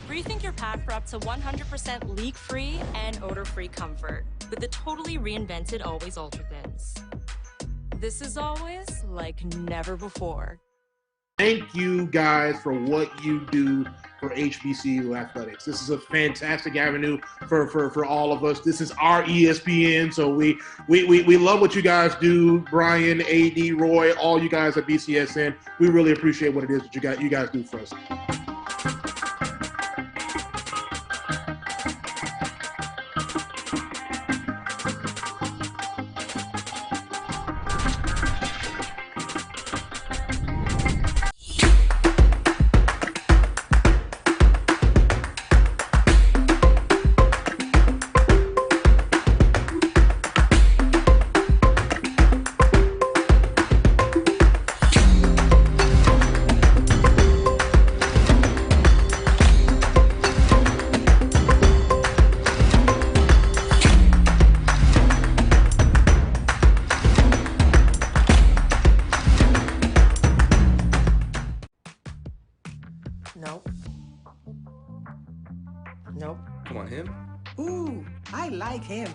Rethink your pad for up to 100% leak-free and odor-free comfort with the totally reinvented Always Ultra Thins. This is always like never before. Thank you guys for what you do for HBCU athletics. This is a fantastic avenue for all of us. This is our ESPN, so we love what you guys do. Brian, AD, Roy, all you guys at BCSN. We really appreciate what it is that you guys do for us. Nope. Nope. Come on, him? Ooh, I like him.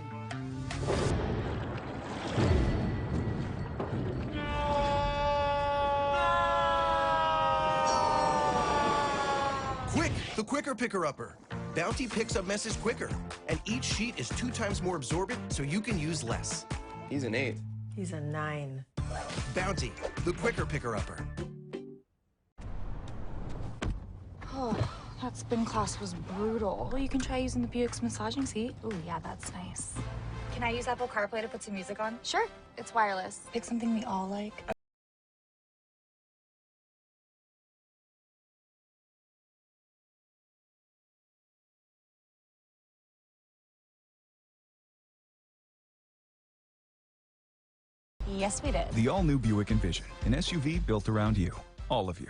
Quick, the quicker picker-upper. Bounty picks up messes quicker, and each sheet is 2 times more absorbent, so you can use less. He's an 8. He's a 9. Bounty, the quicker picker-upper. Oh, that spin class was brutal. Well, you can try using the Buick's massaging seat. Ooh, yeah, that's nice. Can I use Apple CarPlay to put some music on? Sure, it's wireless. Pick something we all like. Yes, we did. The all-new Buick Envision, an SUV built around you, all of you.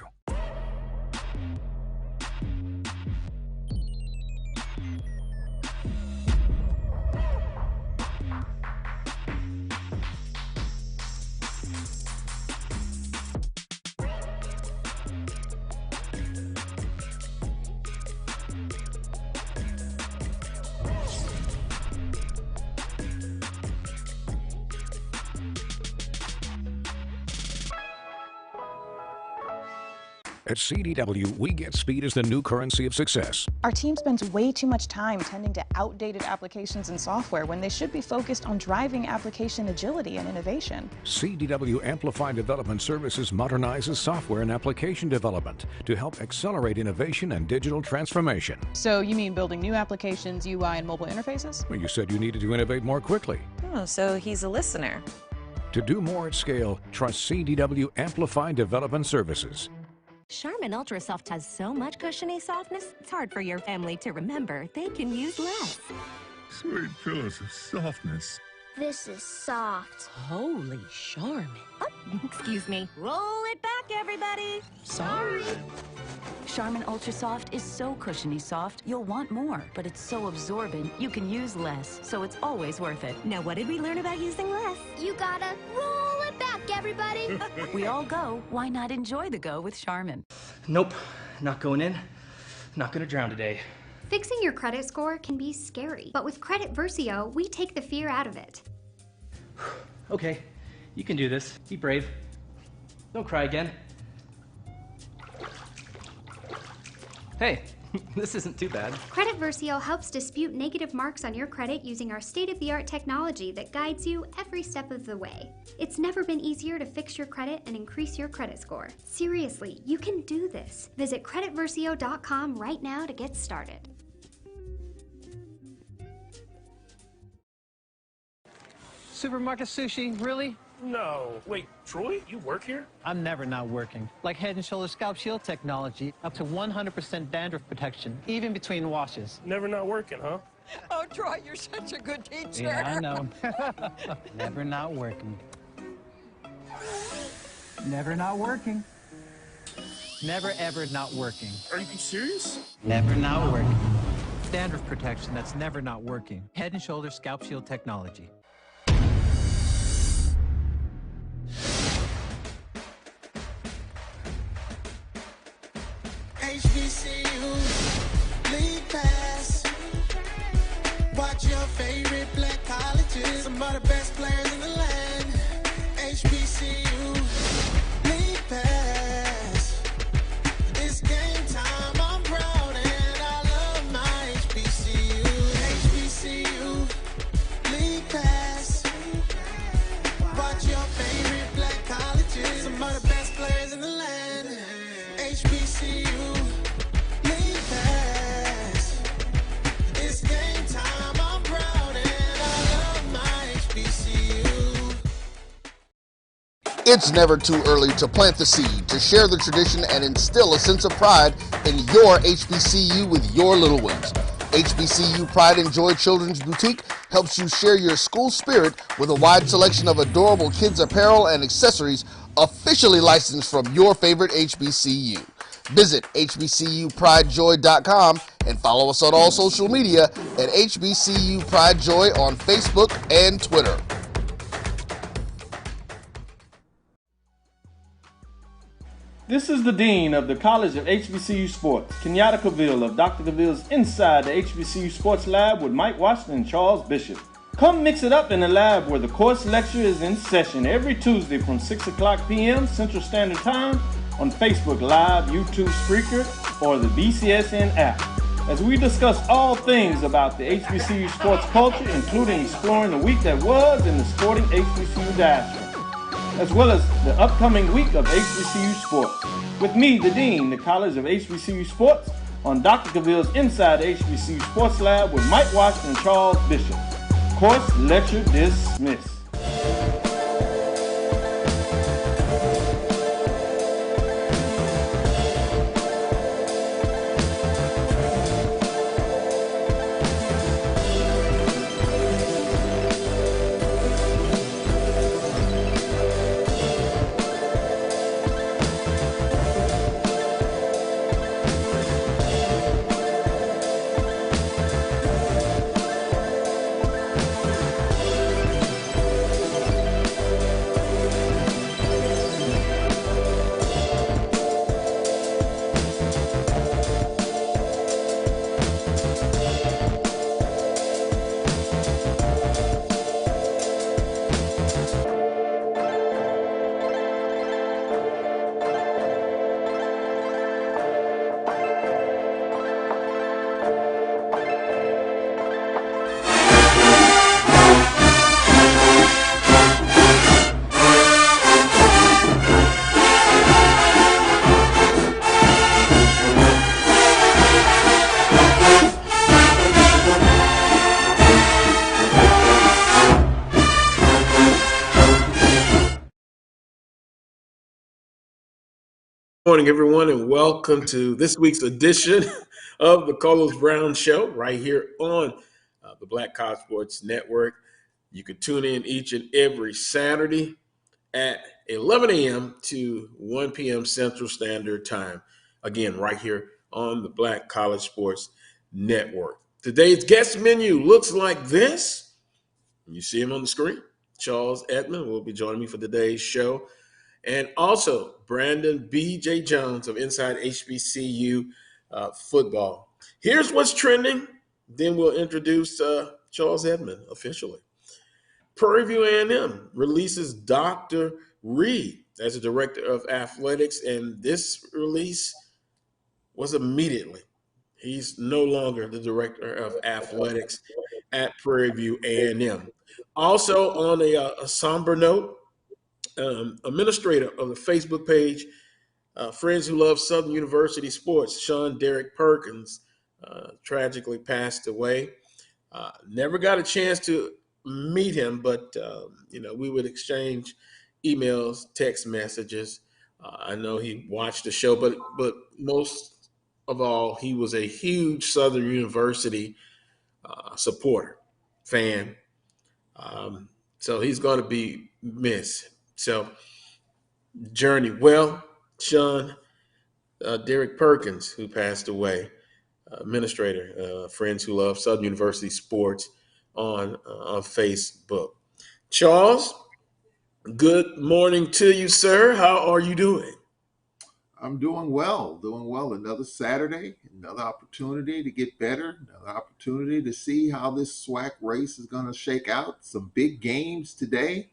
At CDW, we get speed as the new currency of success. Our team spends way too much time tending to outdated applications and software when they should be focused on driving application agility and innovation. CDW Amplify Development Services modernizes software and application development to help accelerate innovation and digital transformation. So you mean building new applications, UI, and mobile interfaces? Well, you said you needed to innovate more quickly. Oh, so he's a listener. To do more at scale, trust CDW Amplify Development Services. Charmin Ultra Soft has so much cushiony softness, it's hard for your family to remember they can use less. Sweet pillows of softness. This is soft. Holy Charmin. Oh, excuse me. Roll it back, everybody. Sorry. Charmin Ultra Soft is so cushiony soft, you'll want more. But it's so absorbent, you can use less. So it's always worth it. Now, what did we learn about using less? You gotta roll it back, everybody. We all go. Why not enjoy the go with Charmin? Nope, not going in. Not gonna drown today. Fixing your credit score can be scary, but with Credit Versio, we take the fear out of it. Okay, you can do this. Be brave. Don't cry again. Hey, this isn't too bad. Credit Versio helps dispute negative marks on your credit using our state-of-the-art technology that guides you every step of the way. It's never been easier to fix your credit and increase your credit score. Seriously, you can do this. Visit creditversio.com right now to get started. Supermarket sushi, really? No. Wait, Troy, you work here? I'm never not working. Like Head & Shoulders Scalp Shield technology, up to 100% dandruff protection, even between washes. Never not working, huh? Oh, Troy, you're such a good teacher. Yeah, I know. Never not working. Never not working. Never, ever not working. Are you serious? Never not working. Dandruff protection that's never not working. Head & Shoulders Scalp Shield technology. HBCU, favorite black colleges. Some of the best players in the land. HBCU, league pass. It's game time, I'm proud and I love my HBCU. HBCU, league pass. Watch your favorite black colleges. Some of the best players in the land. HBCU, league pass. It's game time, I'm proud and I love my HBCU. It's never too early to plant the seed, to share the tradition, and instill a sense of pride in your HBCU with your little ones. HBCU Pride and Joy Children's Boutique helps you share your school spirit with a wide selection of adorable kids' apparel and accessories officially licensed from your favorite HBCU. Visit hbcupridejoy.com and follow us on all social media at HBCU Pride Joy on Facebook and Twitter. This is the Dean of the College of HBCU Sports, Kenyatta Cavill of Dr. Cavill's Inside the HBCU Sports Lab with Mike Washington and Charles Bishop. Come mix it up in the lab where the course lecture is in session every Tuesday from 6 o'clock p.m. Central Standard Time on Facebook Live, YouTube Spreaker, or the BCSN app, as we discuss all things about the HBCU sports culture, including exploring the week that was in the sporting HBCU diaspora, as well as the upcoming week of HBCU sports. With me, the Dean, the College of HBCU Sports, on Dr. Cavill's Inside the HBCU Sports Lab with Mike Washington and Charles Bishop. Course lecture dismissed. Morning, everyone, and welcome to this week's edition of the Carlos Brown Show right here on the Black College Sports Network. You can tune in each and every Saturday at 11 a.m. to 1 p.m. Central Standard Time. Again, right here on the Black College Sports Network. Today's guest menu looks like this. You see him on the screen. Charles Edmond will be joining me for today's show. And also, Brandon B.J. Jones of Inside HBCU Football. Here's what's trending. Then we'll introduce Charles Edmond officially. Prairie View A&M releases Dr. Reed as the Director of Athletics, and this release was immediately. He's no longer the Director of Athletics at Prairie View A&M. Also, on a somber note, administrator of the Facebook page, Friends Who Love Southern University Sports, Sean Derek Perkins, tragically passed away. Never got a chance to meet him, but we would exchange emails, text messages. I know he watched the show, but most of all, he was a huge Southern University supporter, fan. So he's going to be missed. So, journey well, Sean Derek Perkins, who passed away, administrator, Friends Who Love Southern University Sports on Facebook. Charles, good morning to you, sir. How are you doing? I'm doing well. Another Saturday, another opportunity to get better, another opportunity to see how this SWAC race is going to shake out. Some big games today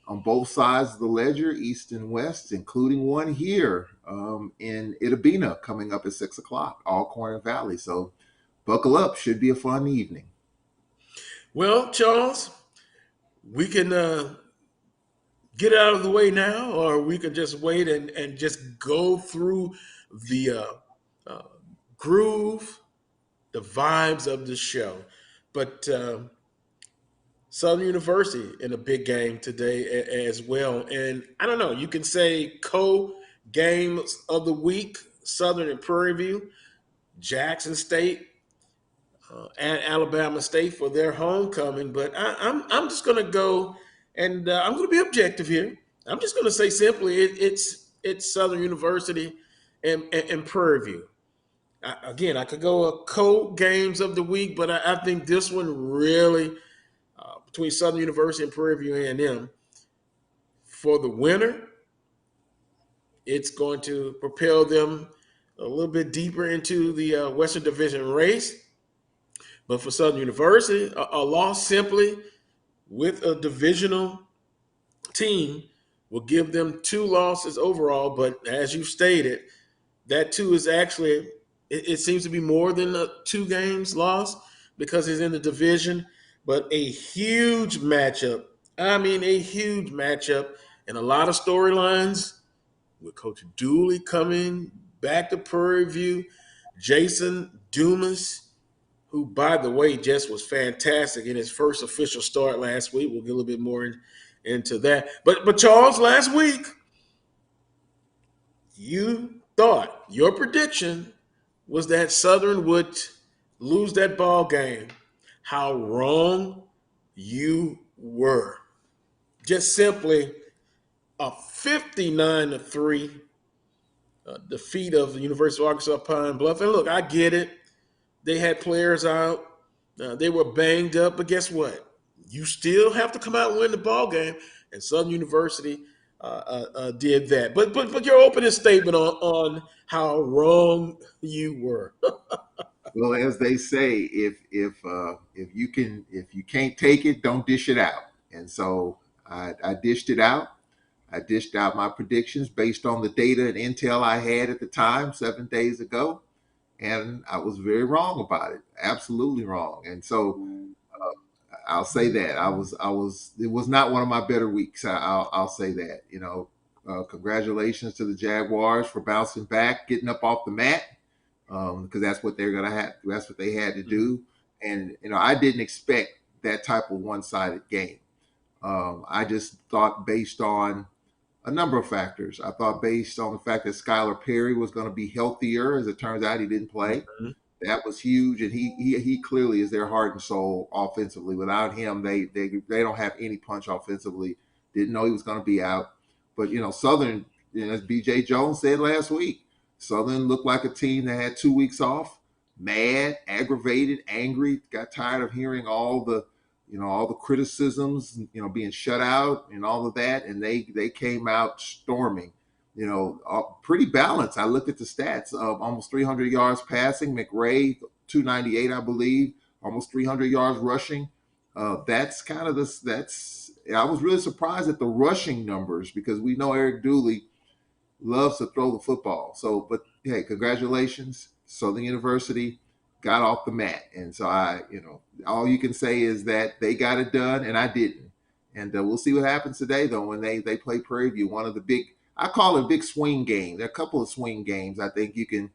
on both sides of the ledger, East and West, including one here in Itabena coming up at 6 o'clock, Alcorn Valley. So buckle up. Should be a fun evening. Well, Charles, we can get out of the way now, or we can just wait and just go through the uh, groove, the vibes of the show. But Southern University in a big game today as well. And I don't know, you can say games of the week, Southern and Prairie View, Jackson State, and Alabama State for their homecoming. But I'm just going to go and I'm going to be objective here. I'm just going to say simply it's Southern University and Prairie View. Again, I could go games of the week, but I think this one really between Southern University and Prairie View A&M for the winner, it's going to propel them a little bit deeper into the Western Division race. But for Southern University, a loss simply with a divisional team will give them 2 losses overall. But as you stated, that 2 is actually, it seems to be more than 2 games lost because it's in the division. But a huge matchup. I mean, a huge matchup and a lot of storylines with Coach Dooley coming back to Prairie View. Jason Dumas, who, by the way, just was fantastic in his first official start last week. We'll get a little bit more into that. But Charles, last week, you thought your prediction was that Southern would lose that ball game. How wrong you were. Just simply a 59-3 defeat of the University of Arkansas Pine Bluff. And look, I get it. They had players out. They were banged up. But guess what? You still have to come out and win the ball game. And Southern University did that. But your opening statement on how wrong you were. Well, as they say, if you can't take it, don't dish it out. And so I dished it out. I dished out my predictions based on the data and intel I had at the time 7 days ago, and I was very wrong about it. Absolutely wrong. And so I'll say that I was. It was not one of my better weeks. I'll say that. Congratulations to the Jaguars for bouncing back, getting up off the mat. Because that's what they're gonna have. That's what they had to do, and I didn't expect that type of one-sided game. I just thought based on a number of factors. I thought based on the fact that Skylar Perry was going to be healthier. As it turns out, he didn't play. Mm-hmm. That was huge, and he clearly is their heart and soul offensively. Without him, they don't have any punch offensively. Didn't know he was going to be out, but Southern, as BJ Jones said last week. Southern looked like a team that had 2 weeks off, mad, aggravated, angry, got tired of hearing all the criticisms, being shut out and all of that. And they came out storming, pretty balanced. I looked at the stats of almost 300 yards passing, McRae, 298, I believe, almost 300 yards rushing. That's kind of I was really surprised at the rushing numbers because we know Eric Dooley loves to throw the football. So, but hey, congratulations. Southern University got off the mat. And so all you can say is that they got it done and I didn't. And we'll see what happens today, though, when they play Prairie View. One of the big, I call it a big swing game. There are a couple of swing games. I think you can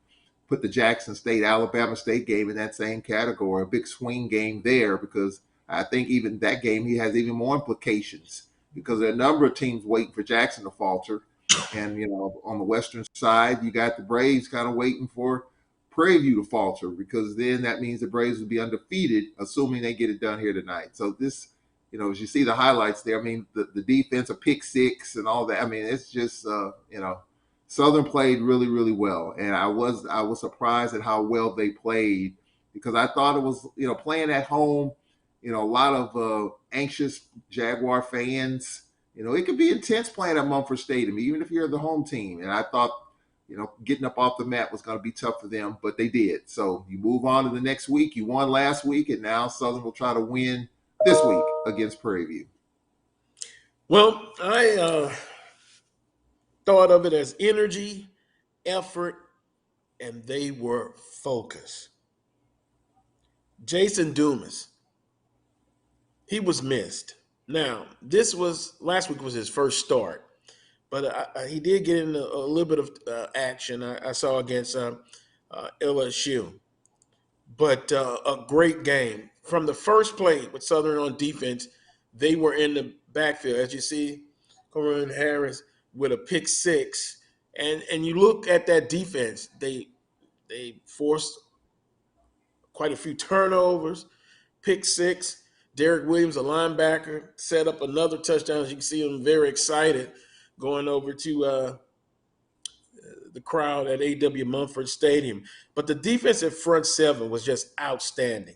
put the Jackson State, Alabama State game in that same category, a big swing game there, because I think even that game, he has even more implications because there are a number of teams waiting for Jackson to falter. And, on the western side, you got the Braves kind of waiting for Prairie View to falter because then that means the Braves will be undefeated, assuming they get it done here tonight. So this, as you see the highlights there, I mean, the defense, a pick six and all that. I mean, it's just, Southern played really, really well. And I was surprised at how well they played because I thought it was, playing at home, a lot of anxious Jaguar fans. It could be intense playing at Mumford Stadium, even if you're the home team. And I thought getting up off the mat was going to be tough for them, but they did. So you move on to the next week. You won last week, and now Southern will try to win this week against Prairie View. Well, I thought of it as energy, effort, and they were focused. Jason Dumas, he was missed. Now, last week was his first start, but he did get in a little bit of action I saw against LSU. But a great game. From the first play with Southern on defense, they were in the backfield. As you see, Corinne Harris with a pick six. And you look at that defense, they forced quite a few turnovers, pick six. Derek Williams, a linebacker, set up another touchdown. As you can see him very excited going over to the crowd at A.W. Mumford Stadium. But the defensive front seven was just outstanding.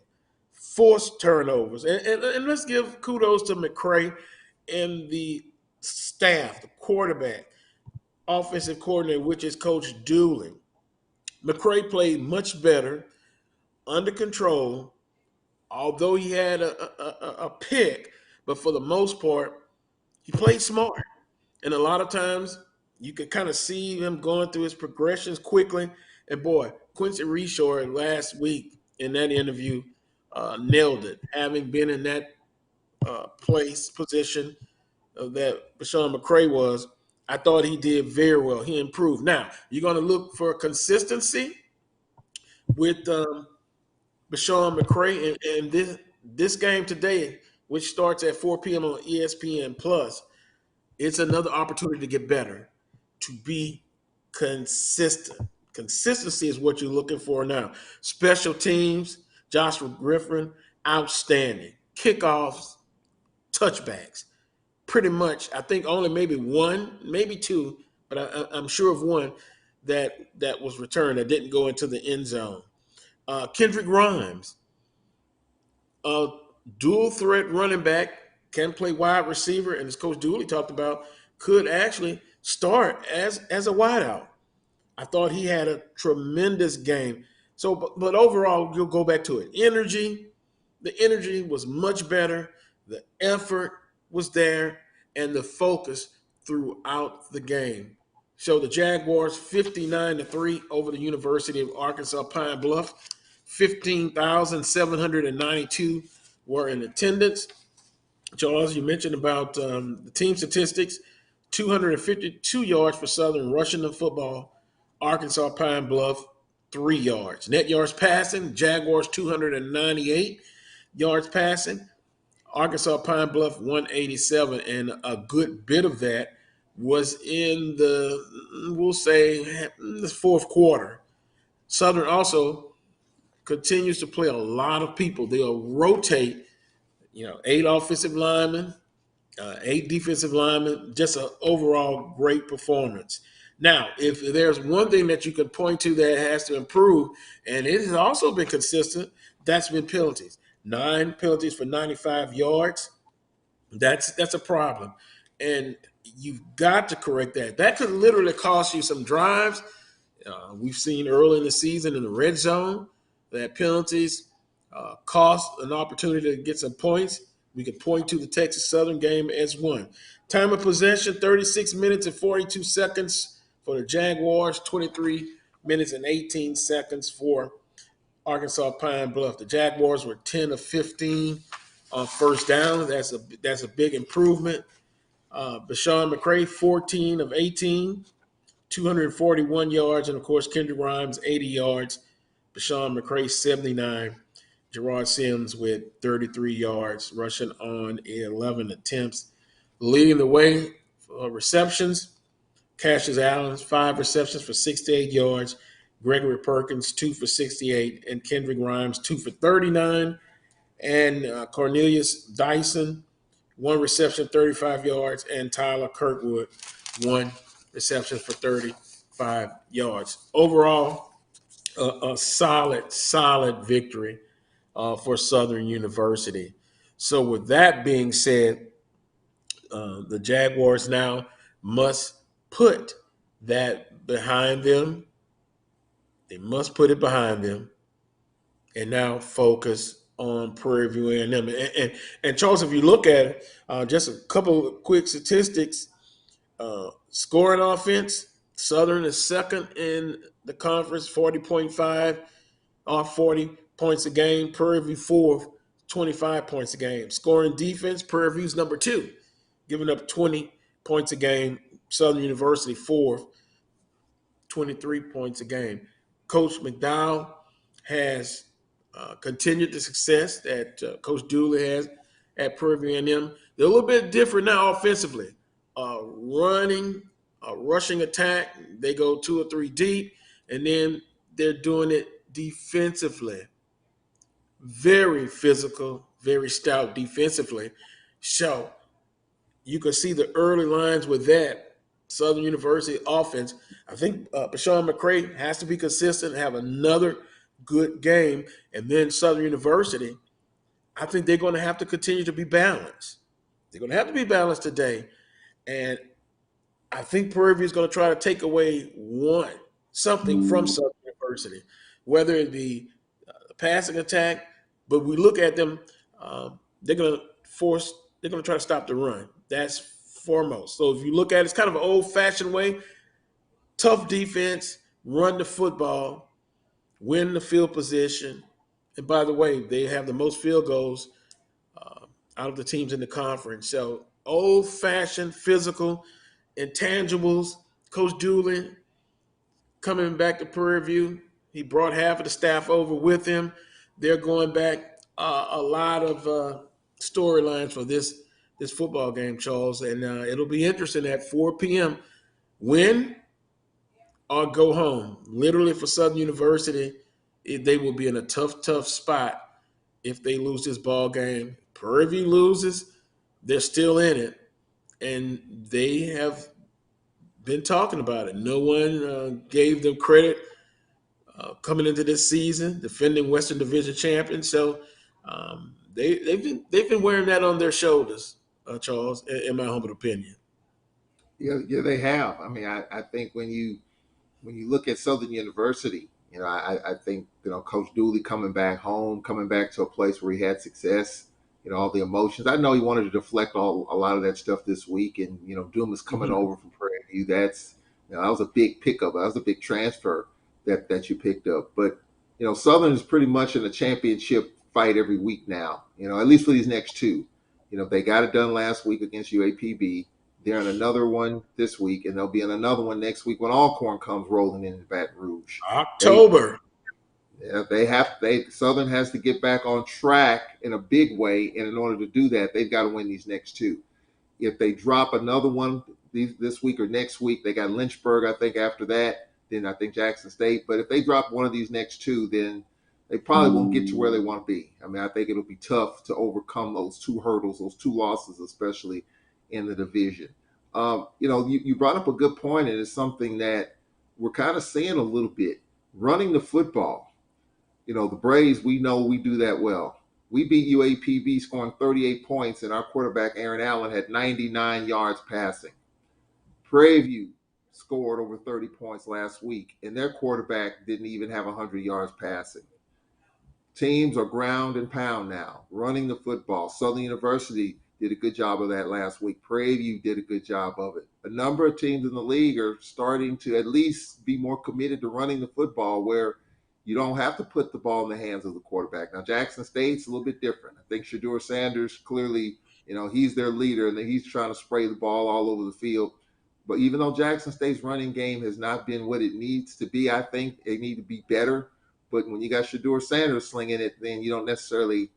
Forced turnovers. And let's give kudos to McCray and the staff, the quarterback, offensive coordinator, which is Coach Dooley. McCray played much better, under control, although he had a pick, but for the most part, he played smart. And a lot of times you could kind of see him going through his progressions quickly. And boy, Quincy Reshore last week in that interview nailed it. Having been in that position that Bashawn McCray was, I thought he did very well. He improved. Now, you're going to look for consistency with Bashawn McCray. And this game today, which starts at 4 p.m. on ESPN Plus, it's another opportunity to get better, to be consistent. Consistency is what you're looking for now. Special teams, Joshua Griffin, outstanding. Kickoffs, touchbacks. Pretty much, I think only maybe one, maybe two, but I'm sure of one that was returned that didn't go into the end zone. Kendrick Grimes, dual threat running back, can play wide receiver, and as Coach Dooley talked about, could actually start as a wideout. I thought he had a tremendous game. So, but overall, you'll go back to it. The energy was much better. The effort was there, and the focus throughout the game. So the Jaguars 59-3 over the University of Arkansas Pine Bluff. 15,792 were in attendance. Charles, you mentioned about the team statistics, 252 yards for Southern rushing the football. Arkansas Pine Bluff, 3 yards. Net yards passing, Jaguars 298 yards passing. Arkansas Pine Bluff 187, and a good bit of that was in the fourth quarter. Southern also continues to play a lot of people. They'll rotate, 8 offensive linemen, 8 defensive linemen, just an overall great performance. Now, if there's one thing that you can point to that has to improve, and it has also been consistent, that's been penalties. 9 penalties for 95 yards. That's a problem. And you've got to correct that. That could literally cost you some drives. We've seen early in the season in the red zone that penalties cost an opportunity to get some points. We could point to the Texas Southern game as one. Time of possession, 36 minutes and 42 seconds for the Jaguars, 23 minutes and 18 seconds for Arkansas Pine Bluff. The Jaguars were 10 of 15 on first down. That's a big improvement. Bashawn McCray, 14 of 18, 241 yards. And, of course, Kendrick Grimes, 80 yards. Bashawn McCray, 79. Gerard Sims with 33 yards, rushing on 11 attempts. Leading the way for receptions, Cassius Allen, 5 receptions for 68 yards. Gregory Perkins, 2 for 68. And Kendrick Grimes, 2 for 39. And Cornelius Dyson, 1 reception, 35 yards. And Tyler Kirkwood, 1 reception for 35 yards. Overall, a solid victory for Southern University. So with that being said, the Jaguars now must put that behind them. They must put it behind them and now focus on Prairie View A&M. And Charles, if you look at it, just a couple of quick statistics. Scoring offense, Southern is second in the conference, 40.5 off 40 points a game. Prairie View fourth, 25 points a game. Scoring defense, Prairie View's number two, giving up 20 points a game. Southern University fourth, 23 points a game. Coach McDowell has continued the success that Coach Dooley has at Prairie View A&M. They're a little bit different now offensively. Running, rushing attack, they go 2 or 3 deep, and then they're doing it defensively. Very physical, very stout defensively. So you can see the early lines with that Southern University offense. I think Bashawn McCray has to be consistent and have another good game. And then Southern University, I think they're going to have to continue to be balanced. They're going to have to be balanced today. And I think Prairie View is going to try to take away something from Southern University, whether it be a passing attack, but we look at them, they're going to try to stop the run. That's foremost. So if you look at it, it's kind of an old-fashioned way. Tough defense, run the football, win the field position. And by the way, they have the most field goals out of the teams in the conference. So old-fashioned, physical, intangibles. Coach Dooley coming back to Prairie View. He brought half of the staff over with him. They're going back a lot of storylines for this football game, Charles, and it'll be interesting at 4 p.m. Win or go home. Literally for Southern University, they will be in a tough spot if they lose this ball game. Prairie View loses, they're still in it, and they have been talking about it. No one gave them credit coming into this season, defending Western Division champions. So they've been wearing that on their shoulders, Charles, in my humble opinion. Yeah, they have. I mean, I think when you look at Southern University, I think Coach Dooley coming back home, coming back to a place where he had success. All the emotions. I know he wanted to deflect a lot of that stuff this week, and Doom is coming over from Prairie View. That's that was a big pickup. That was a big transfer that you picked up. But Southern is pretty much in a championship fight every week now. At least for these next two. They got it done last week against UAPB. They're in another one this week, and they'll be in another one next week when Alcorn comes rolling in Baton Rouge. October. Southern has to get back on track in a big way, and in order to do that, they've got to win these next two. If they drop another one this week or next week, they got Lynchburg, I think, after that. Then I think Jackson State. But if they drop one of these next two, then they probably won't get to where they want to be. I mean, I think it'll be tough to overcome those two hurdles, those two losses, especially in the division. You brought up a good point, and it's something that we're kind of seeing a little bit. Running the football. The Braves, we know we do that well. We beat UAPB scoring 38 points, and our quarterback, Aaron Allen, had 99 yards passing. Prairie View scored over 30 points last week, and their quarterback didn't even have 100 yards passing. Teams are ground and pound now, running the football. Southern University did a good job of that last week. Prairie View did a good job of it. A number of teams in the league are starting to at least be more committed to running the football, where you don't have to put the ball in the hands of the quarterback. Now, Jackson State's a little bit different. I think Shedeur Sanders, clearly, he's their leader, and he's trying to spray the ball all over the field. But even though Jackson State's running game has not been what it needs to be, I think they need to be better. But when you got Shedeur Sanders slinging it, then you don't necessarily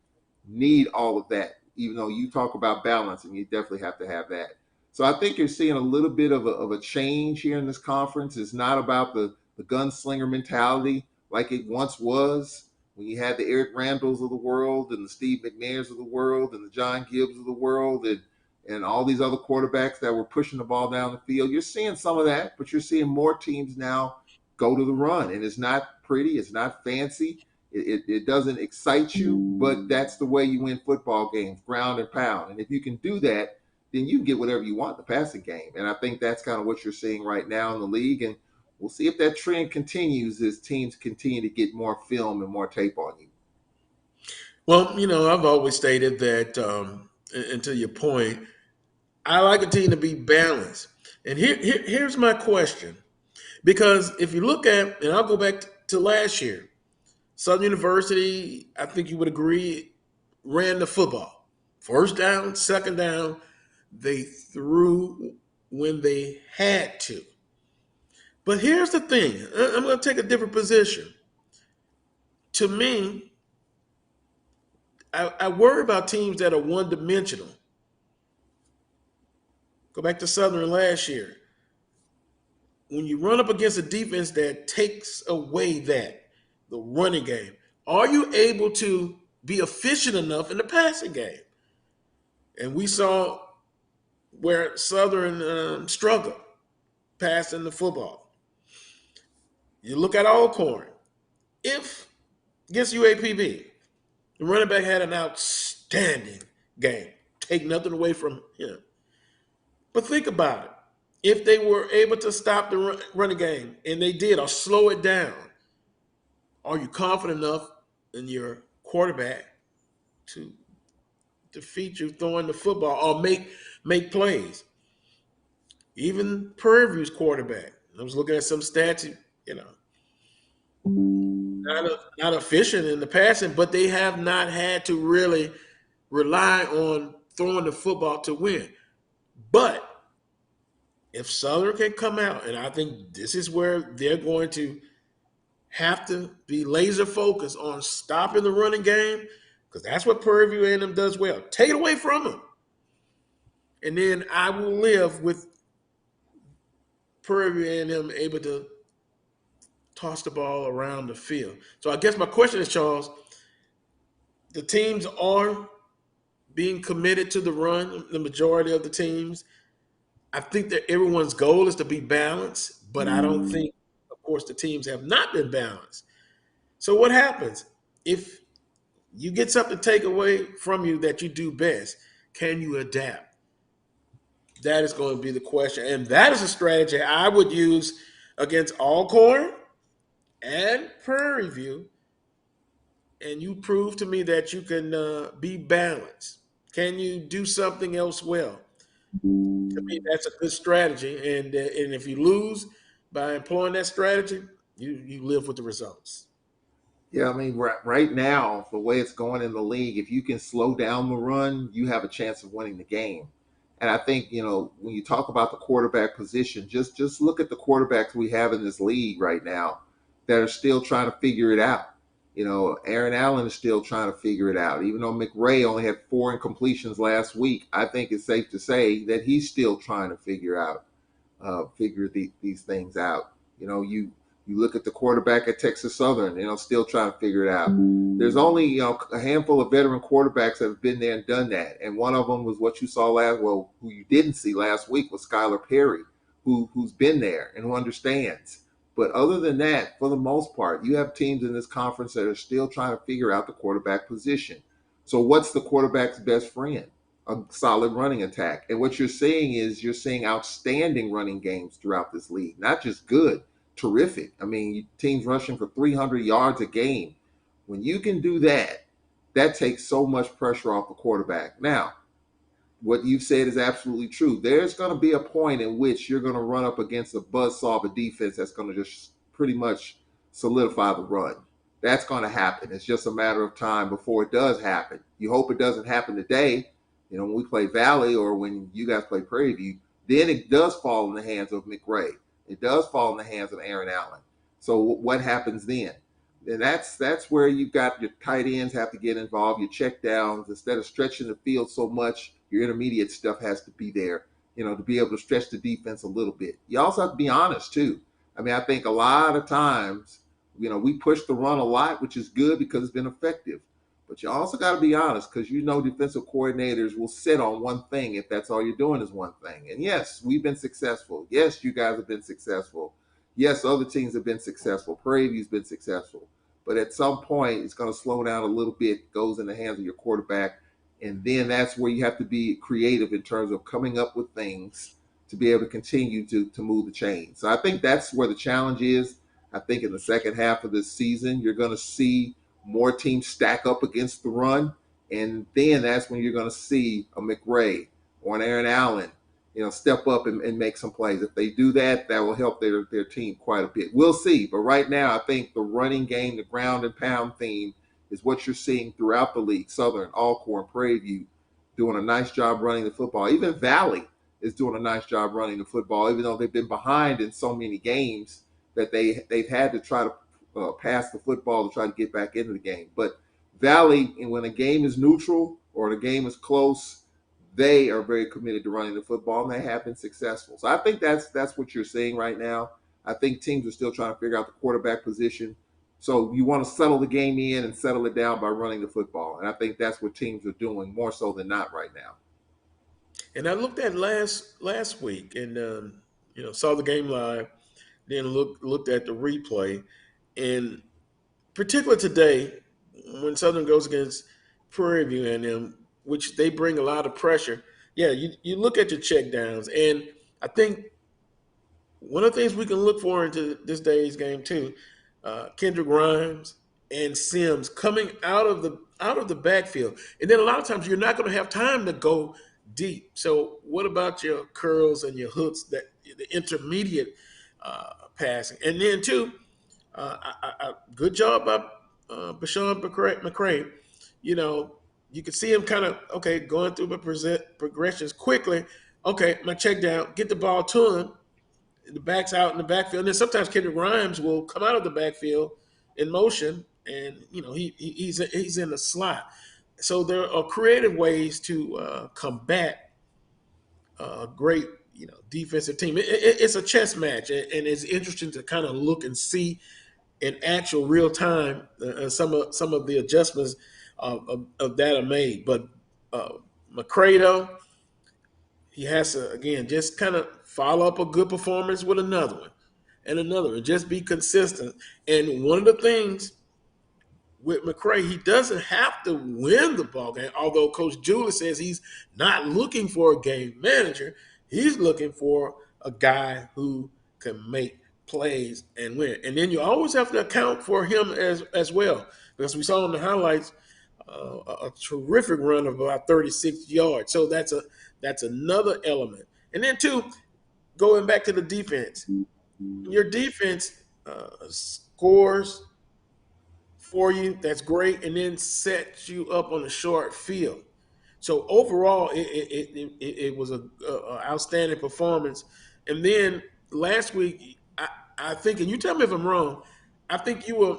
need all of that, even though you talk about balance, and you definitely have to have that. So I think you're seeing a little bit of a change here in this conference. It's not about the gunslinger mentality like it once was, when you had the Eric Randalls of the world and the Steve McNairs of the world and the John Gibbs of the world and all these other quarterbacks that were pushing the ball down the field. You're seeing some of that, but you're seeing more teams now go to the run. And it's not pretty. It's not fancy. It doesn't excite you, but that's the way you win football games, ground and pound. And if you can do that, then you can get whatever you want in the passing game. And I think that's kind of what you're seeing right now in the league. And we'll see if that trend continues as teams continue to get more film and more tape on you. Well, I've always stated that, and to your point, I like a team to be balanced. And here's my question. Because if you look at, and I'll go back to last year, Southern University, I think you would agree, ran the football. First down, second down, they threw when they had to. But here's the thing. I'm going to take a different position. To me, I worry about teams that are one-dimensional. Go back to Southern last year. When you run up against a defense that takes away the running game, are you able to be efficient enough in the passing game? And we saw where Southern struggled passing the football. You look at Alcorn. If against UAPB, the running back had an outstanding game. Take nothing away from him. But think about it. If they were able to stop the running game, and they did, or slow it down, are you confident enough in your quarterback to defeat you throwing the football or make plays? Even Prairie View's quarterback, I was looking at some stats, not efficient in the passing, but they have not had to really rely on throwing the football to win. But if Southern can come out, and I think this is where they're going to have to be laser focused on stopping the running game, because that's what Prairie View A&M does well. Take it away from them. And then I will live with Prairie View A&M able to toss the ball around the field. So I guess my question is, Charles, the teams are being committed to the run, the majority of the teams. I think that everyone's goal is to be balanced, but I don't think, of course, the teams have not been balanced. So what happens? If you get something taken away from you that you do best, can you adapt? That is going to be the question. And that is a strategy I would use against Alcorn and Prairie View. And you prove to me that you can be balanced. Can you do something else well? To me, that's a good strategy. And if you lose by employing that strategy, you live with the results. Yeah, I mean, right now, the way it's going in the league, if you can slow down the run, you have a chance of winning the game. And I think, when you talk about the quarterback position, just look at the quarterbacks we have in this league right now that are still trying to figure it out. Aaron Allen is still trying to figure it out. Even though McRae only had 4 incompletions last week, I think it's safe to say that he's still trying to figure these things out. You look at the quarterback at Texas Southern, still trying to figure it out. There's only, a handful of veteran quarterbacks that have been there and done that. And one of them was what you saw who you didn't see last week was Skylar Perry, who's been there and who understands. But other than that, for the most part, you have teams in this conference that are still trying to figure out the quarterback position. So what's the quarterback's best friend? A solid running attack. And what you're seeing outstanding running games throughout this league, not just good. Terrific. I mean, teams rushing for 300 yards a game. When you can do that, that takes so much pressure off the quarterback. Now, what you've said is absolutely true. There's going to be a point in which you're going to run up against a buzzsaw of a defense that's going to just pretty much solidify the run. That's going to happen. It's just a matter of time before it does happen. You hope it doesn't happen today. When we play Valley or when you guys play Prairie View, then it does fall in the hands of McRae. It does fall in the hands of Aaron Allen. So what happens then? And that's where you've got your tight ends have to get involved, your check downs. Instead of stretching the field so much, your intermediate stuff has to be there, to be able to stretch the defense a little bit. You also have to be honest, too. I mean, I think a lot of times, we push the run a lot, which is good because it's been effective. But you also got to be honest because defensive coordinators will sit on one thing if that's all you're doing is one thing. And yes, we've been successful. Yes, you guys have been successful. Yes, other teams have been successful. Prairie View's been successful. But at some point, it's going to slow down a little bit, goes in the hands of your quarterback, And then that's where you have to be creative in terms of coming up with things to be able to continue to move the chain. So I think that's where the challenge is. I think in the second half of this season, you're going to see more teams stack up against the run. And then that's when you're going to see a McRae or an Aaron Allen, step up and make some plays. If they do that, that will help their team quite a bit. We'll see. But right now, I think the running game, the ground and pound theme is what you're seeing throughout the league. Southern, Alcorn, Prairie View doing a nice job running the football. Even Valley is doing a nice job running the football, even though they've been behind in so many games that they've had to try to pass the football to try to get back into the game. But Valley, and when a game is neutral or the game is close, they are very committed to running the football, and they have been successful. So I think that's what you're seeing right now. I think teams are still trying to figure out the quarterback position. So you want to settle the game in and settle it down by running the football. And I think that's what teams are doing more so than not right now. And I looked at last week and saw the game live, then looked at the replay, and particularly today when Southern goes against Prairie View and them, which they bring a lot of pressure. Yeah, you look at your check downs, and I think one of the things we can look for into this day's game too, Kendrick Grimes and Sims coming out of the backfield, and then a lot of times you're not going to have time to go deep. So what about your curls and your hooks, that the intermediate passing, and then too, good job by Bashawn McCray. You can see him kind of going through the progressions quickly. Okay, my check down, get the ball to him. The back's out in the backfield. And then sometimes Kendrick Grimes will come out of the backfield in motion, and he's in the slot. So there are creative ways to combat a great defensive team. It's a chess match, and it's interesting to kind of look and see in actual real time some of the adjustments of that are made. But McCray, he has to, again, just kind of follow up a good performance with another one and another one. Just be consistent. And one of the things with McCray, he doesn't have to win the ball game, although Coach Julie says he's not looking for a game manager. He's looking for a guy who can make plays and win. And then you always have to account for him as well, because we saw in the highlights a terrific run of about 36 yards. So that's another element. And then two, going back to the defense, your defense scores for you, that's great, and then sets you up on a short field. So overall, it was a outstanding performance. And then last week, I think, and you tell me if I'm wrong, I think you were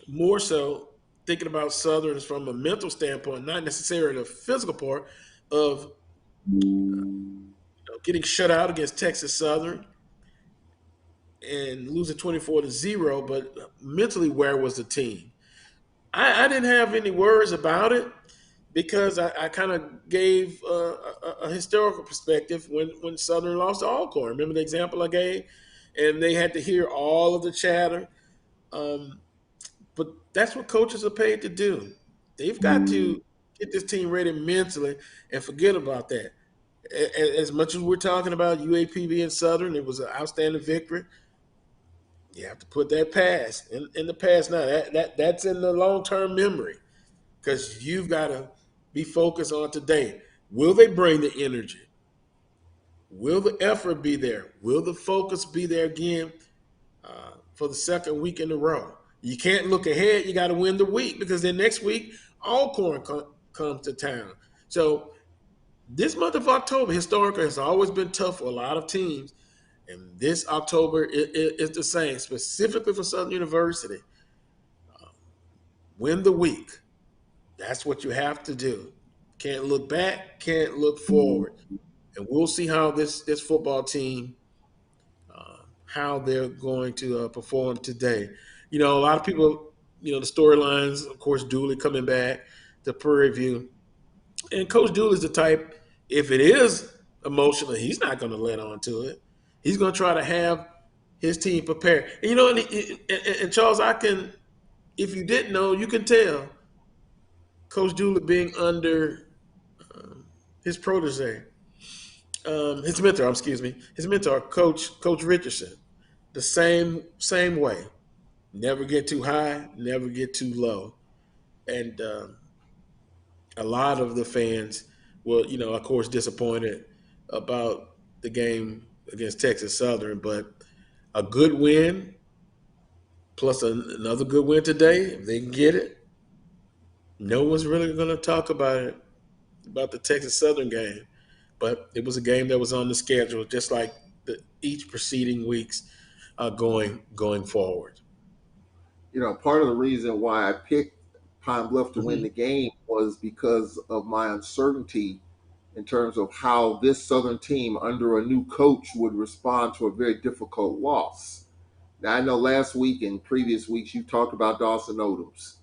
more so thinking about Southern's from a mental standpoint, not necessarily the physical part of getting shut out against Texas Southern and losing 24-0, but mentally, where was the team? I didn't have any worries about it because I kind of gave a historical perspective when Southern lost to Alcorn. Remember the example I gave? And they had to hear all of the chatter. But that's what coaches are paid to do. They've got to get this team ready mentally and forget about that. As much as we're talking about UAPB and Southern, it was an outstanding victory. You have to put that past in the past now. That's in the long-term memory, because you've got to be focused on today. Will they bring the energy? Will the effort be there? Will the focus be there again for the second week in a row? You can't look ahead. You got to win the week, because then next week, Alcorn comes to town. So this month of October, historically, has always been tough for a lot of teams. And this October is the same, specifically for Southern University. Win the week. That's what you have to do. Can't look back, can't look forward. And we'll see how this football team, how they're going to perform today. A lot of people, the storylines, of course, Dooley coming back to Prairie View. And Coach Dooley's the type, if it is emotional, he's not going to let on to it. He's going to try to have his team prepared. And, and Charles, if you didn't know, you can tell Coach Dooley being under his protege, his mentor, his mentor, Coach Richardson, the same way. Never get too high, never get too low, and a lot of the fans were, of course, disappointed about the game against Texas Southern, but a good win plus another good win today, if they can get it, no one's really going to talk about it, about the Texas Southern game. But it was a game that was on the schedule, just like each preceding weeks going forward. Part of the reason why I picked Pine Bluff to win Mhm. the game was because of my uncertainty in terms of how this Southern team under a new coach would respond to a very difficult loss. Now, I know last week and previous weeks you talked about Dawson Odoms.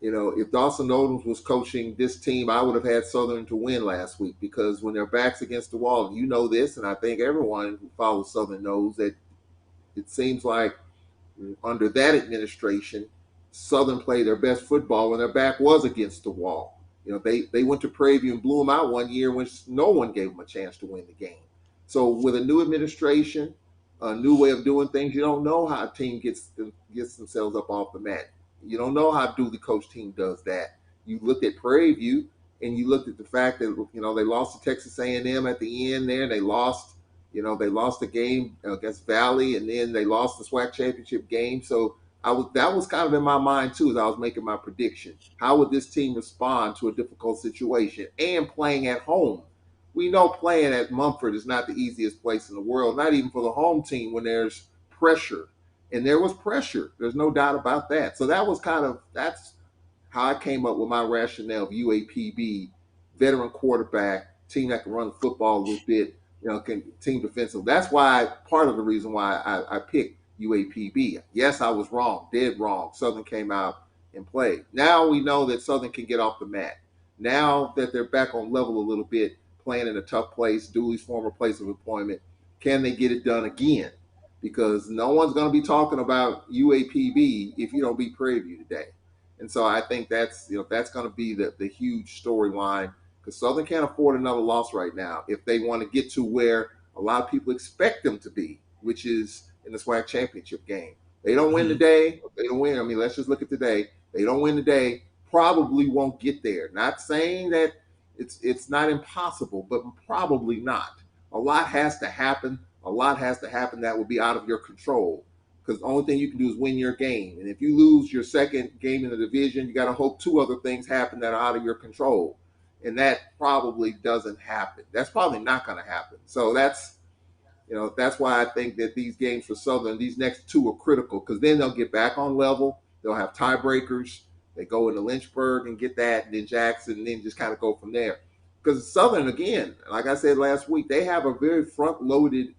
If Dawson Odoms was coaching this team, I would have had Southern to win last week because when their backs against the wall, and you know this, and I think everyone who follows Southern knows that it seems like under that administration, Southern played their best football when their back was against the wall. They went to Prairie View and blew them out one year when no one gave them a chance to win the game. So with a new administration, a new way of doing things, you don't know how a team gets themselves up off the mat. You don't know how Dooley coach team does that. You looked at Prairie View and you looked at the fact that they lost to Texas A&M at the end there. They lost they lost the game against Valley, and then they lost the SWAC championship game. So that was kind of in my mind too as I was making my prediction. How would this team respond to a difficult situation and playing at home? We know playing at Mumford is not the easiest place in the world, not even for the home team when there's pressure. And there was pressure. There's no doubt about that. So that's how I came up with my rationale of UAPB, veteran quarterback, team that can run the football a little bit, can team defensive. That's why part of the reason why I picked UAPB. Yes, I was wrong, dead wrong. Southern came out and played. Now we know that Southern can get off the mat. Now that they're back on level a little bit, playing in a tough place, Dooley's former place of employment, can they get it done again? Because no one's going to be talking about UAPB if you don't beat Prairie View today. And so I think that's going to be the huge storyline because Southern can't afford another loss right now if they want to get to where a lot of people expect them to be, which is in the SWAC championship game. They don't win today. They don't win. I mean, let's just look at today. They don't win today. Probably won't get there. Not saying that it's not impossible, but probably not. A lot has to happen. A lot has to happen that will be out of your control because the only thing you can do is win your game. And if you lose your second game in the division, you got to hope two other things happen that are out of your control. And that probably doesn't happen. That's probably not going to happen. So that's why I think that these games for Southern, these next two are critical because then they'll get back on level. They'll have tiebreakers. They go into Lynchburg and get that, and then Jackson, and then just kind of go from there. Because Southern, again, like I said last week, they have a very front-loaded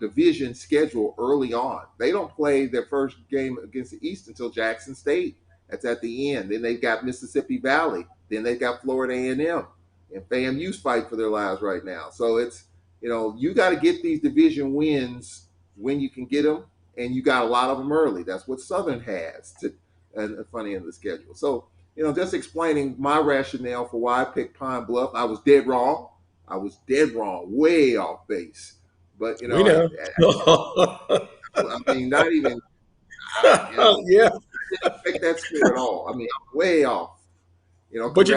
division schedule early on. They don't play their first game against the East until Jackson State. That's at the end. Then they've got Mississippi Valley. Then they've got Florida A&M. And FAMU's fight for their lives right now. So it's, you got to get these division wins when you can get them, and you got a lot of them early. That's what Southern has at the front end of the schedule. So, just explaining my rationale for why I picked Pine Bluff. I was dead wrong. Way off base. But We know. I mean, not even. Yeah. I didn't expect that score at all. I mean, I'm way off. But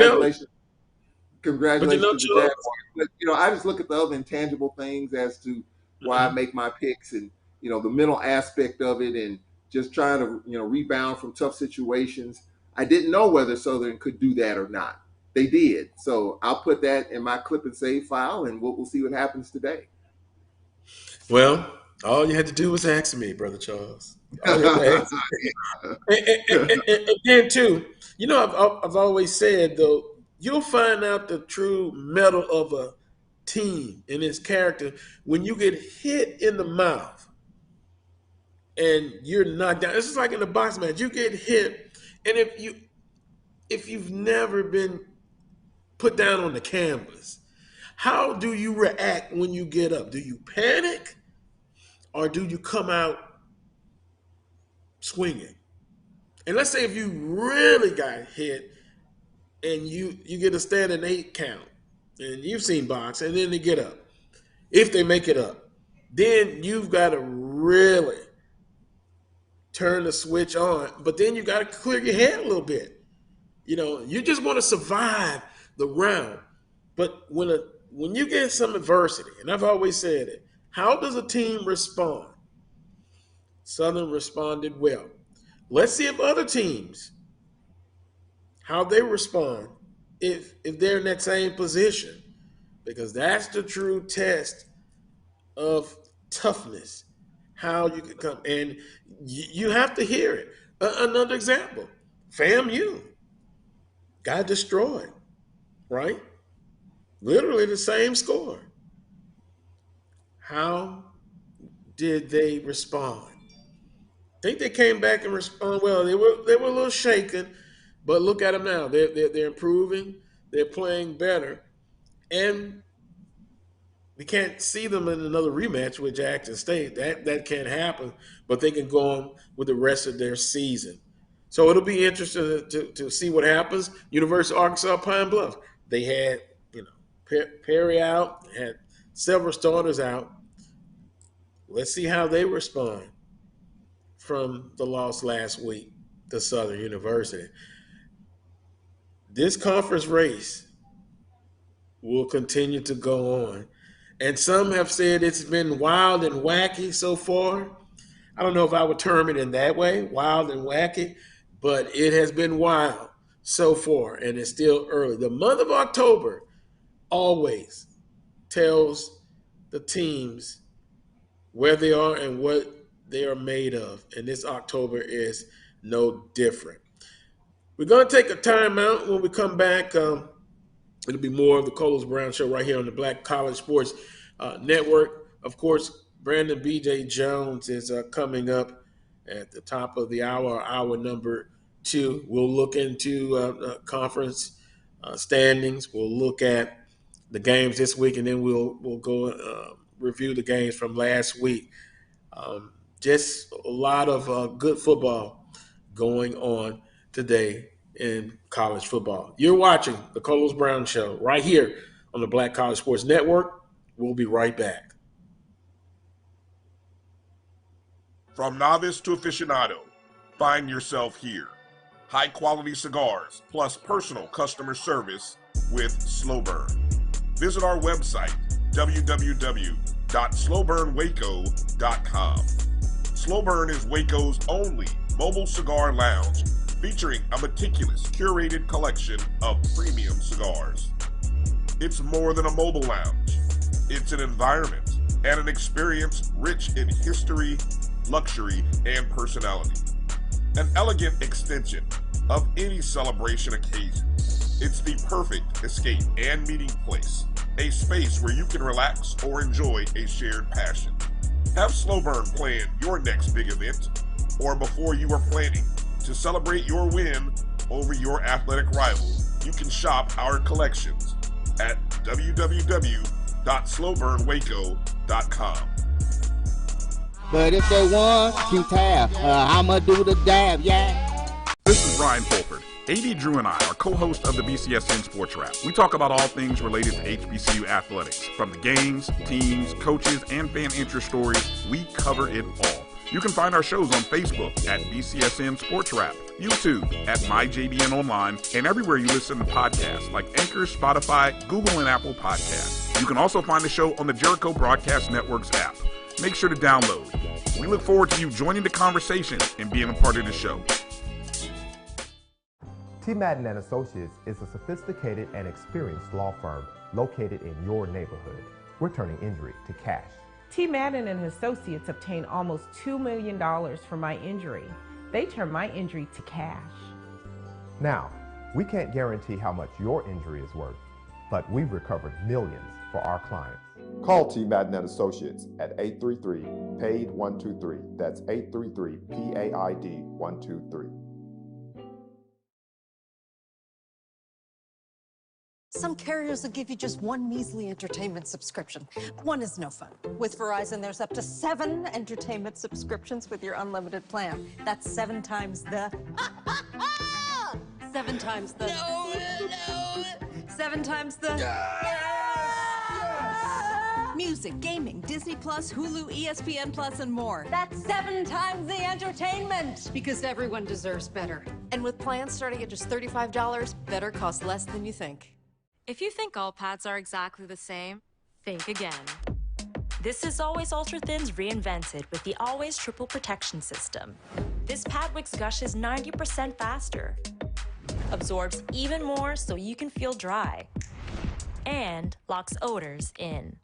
Congratulations to the Charles, Jaguars. But I just look at the other intangible things as to why I make my picks, and the mental aspect of it, and just trying to rebound from tough situations. I didn't know whether Southern could do that or not. They did, so I'll put that in my clip and save file, and we'll see what happens today. well, all you had to do was ask me, Brother Charles. All you had to ask me. And then too, I've always said though, you'll find out the true metal of a team and its character when you get hit in the mouth and you're knocked down. It's just like in a box match. You get hit, and if you've never been put down on the canvas, how do you react when you get up? Do you panic, or do you come out swinging? And let's say if you really got hit and you get a standing 8 count, and you've seen box, and then they get up. If they make it up, then you've got to really turn the switch on, but then you got to clear your head a little bit. You just want to survive the round. But when you get some adversity, and I've always said it, how does a team respond? Southern responded well. Let's see if other teams, how they respond if they're in that same position, because that's the true test of toughness, how you can come. And you have to hear it. Another example, FAMU got destroyed, right? Literally the same score. How did they respond? I think they came back and responded well. They were a little shaken, but look at them now. They're improving. They're playing better, and we can't see them in another rematch with Jackson State. That can't happen, but they can go on with the rest of their season. So it'll be interesting to see what happens. University of Arkansas Pine Bluff. They had Perry out, had several starters out. Let's see how they respond from the loss last week to Southern University. This conference race will continue to go on. And some have said it's been wild and wacky so far. I don't know if I would term it in that way, wild and wacky, but it has been wild so far, and it's still early. The month of October always tells the teams where they are and what they are made of, and this October is no different. We're going to take a timeout. When we come back, it'll be more of the Colos Brown Show right here on the Black College Sports Network. Of course, Brandon B.J. Jones is coming up at the top of the hour number 2. We'll look into conference standings. We'll look at the games this week, and then we'll go review the games from last week. Just a lot of good football going on today in college football. You're watching the Colos Brown Show right here on the Black College Sports Network. We'll be right back. From novice to aficionado, find yourself here. High-quality cigars plus personal customer service with Slow Burn. Visit our website, www.slowburnwaco.com. Slow Burn is Waco's only mobile cigar lounge featuring a meticulous, curated collection of premium cigars. It's more than a mobile lounge. It's an environment and an experience rich in history, luxury, and personality. An elegant extension of any celebration occasion. It's the perfect escape and meeting place, a space where you can relax or enjoy a shared passion. Have Slow Burn plan your next big event, or before you are planning to celebrate your win over your athletic rival, you can shop our collections at www.slowburnwaco.com. But if they want to tab, I'ma do the dab, yeah. This is Ryan Fulford. AD Drew and I are co-hosts of the BCSN Sports Wrap. We talk about all things related to HBCU athletics. From the games, teams, coaches, and fan interest stories, we cover it all. You can find our shows on Facebook at BCSN Sports Wrap, YouTube at MyJBN Online, and everywhere you listen to podcasts like Anchor, Spotify, Google, and Apple Podcasts. You can also find the show on the Jericho Broadcast Network's app. Make sure to download. We look forward to you joining the conversation and being a part of the show. T. Madden & Associates is a sophisticated and experienced law firm located in your neighborhood. We're turning injury to cash. T. Madden and Associates obtained almost $2 million for my injury. They turned my injury to cash. Now, we can't guarantee how much your injury is worth, but we've recovered millions for our clients. Call T. Madden & Associates at 833-PAID-123. That's 833-PAID-123. Some carriers will give you just one measly entertainment subscription. One is no fun. With Verizon, there's up to 7 entertainment subscriptions with your unlimited plan. That's 7 times the 7 times the... No! 7 times the... Music, gaming, Disney Plus, Hulu, ESPN Plus, and more. That's 7 times the entertainment! Because everyone deserves better. And with plans starting at just $35, better costs less than you think. If you think all pads are exactly the same, think again. This is Always Ultra Thins reinvented with the Always Triple Protection System. This pad wicks gushes 90% faster, absorbs even more so you can feel dry, and locks odors in.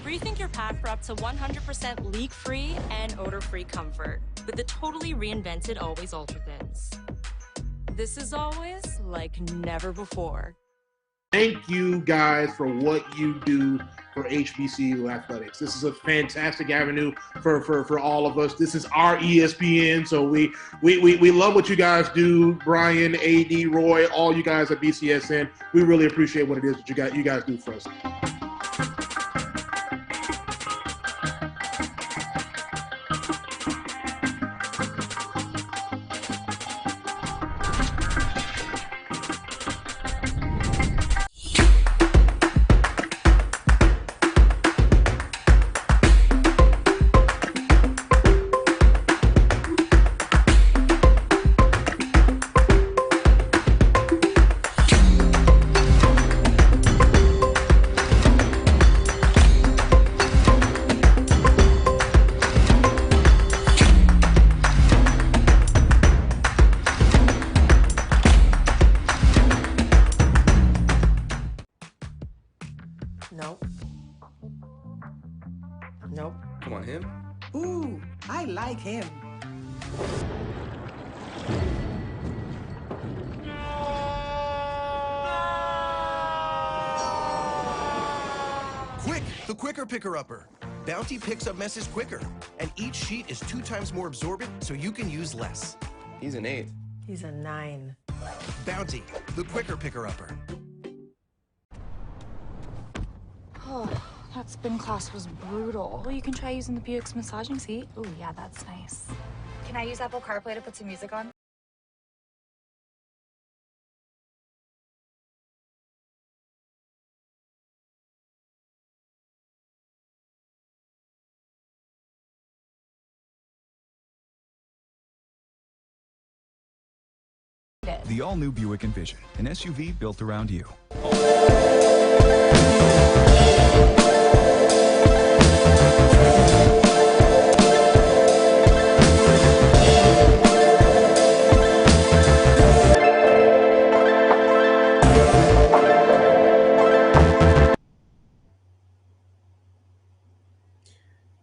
Rethink your pad for up to 100% leak-free and odor-free comfort with the totally reinvented Always Ultra Thins. This is always like never before. Thank you guys for what you do for HBCU athletics. This is a fantastic avenue for all of us. This is our ESPN, so we love what you guys do. Brian, AD, Roy, all you guys at BCSN. We really appreciate what it is that you guys do for us. Nope. Nope. Come on, him. Ooh, I like him. Quick, the quicker picker-upper. Bounty picks up messes quicker, and each sheet is 2 times more absorbent, so you can use less. He's an 8. He's a 9. Bounty, the quicker picker-upper. Oh, that spin class was brutal. Well, you can try using the Buick's massaging seat. Oh, yeah, that's nice. Can I use Apple CarPlay to put some music on? The all-new Buick Envision, an SUV built around you.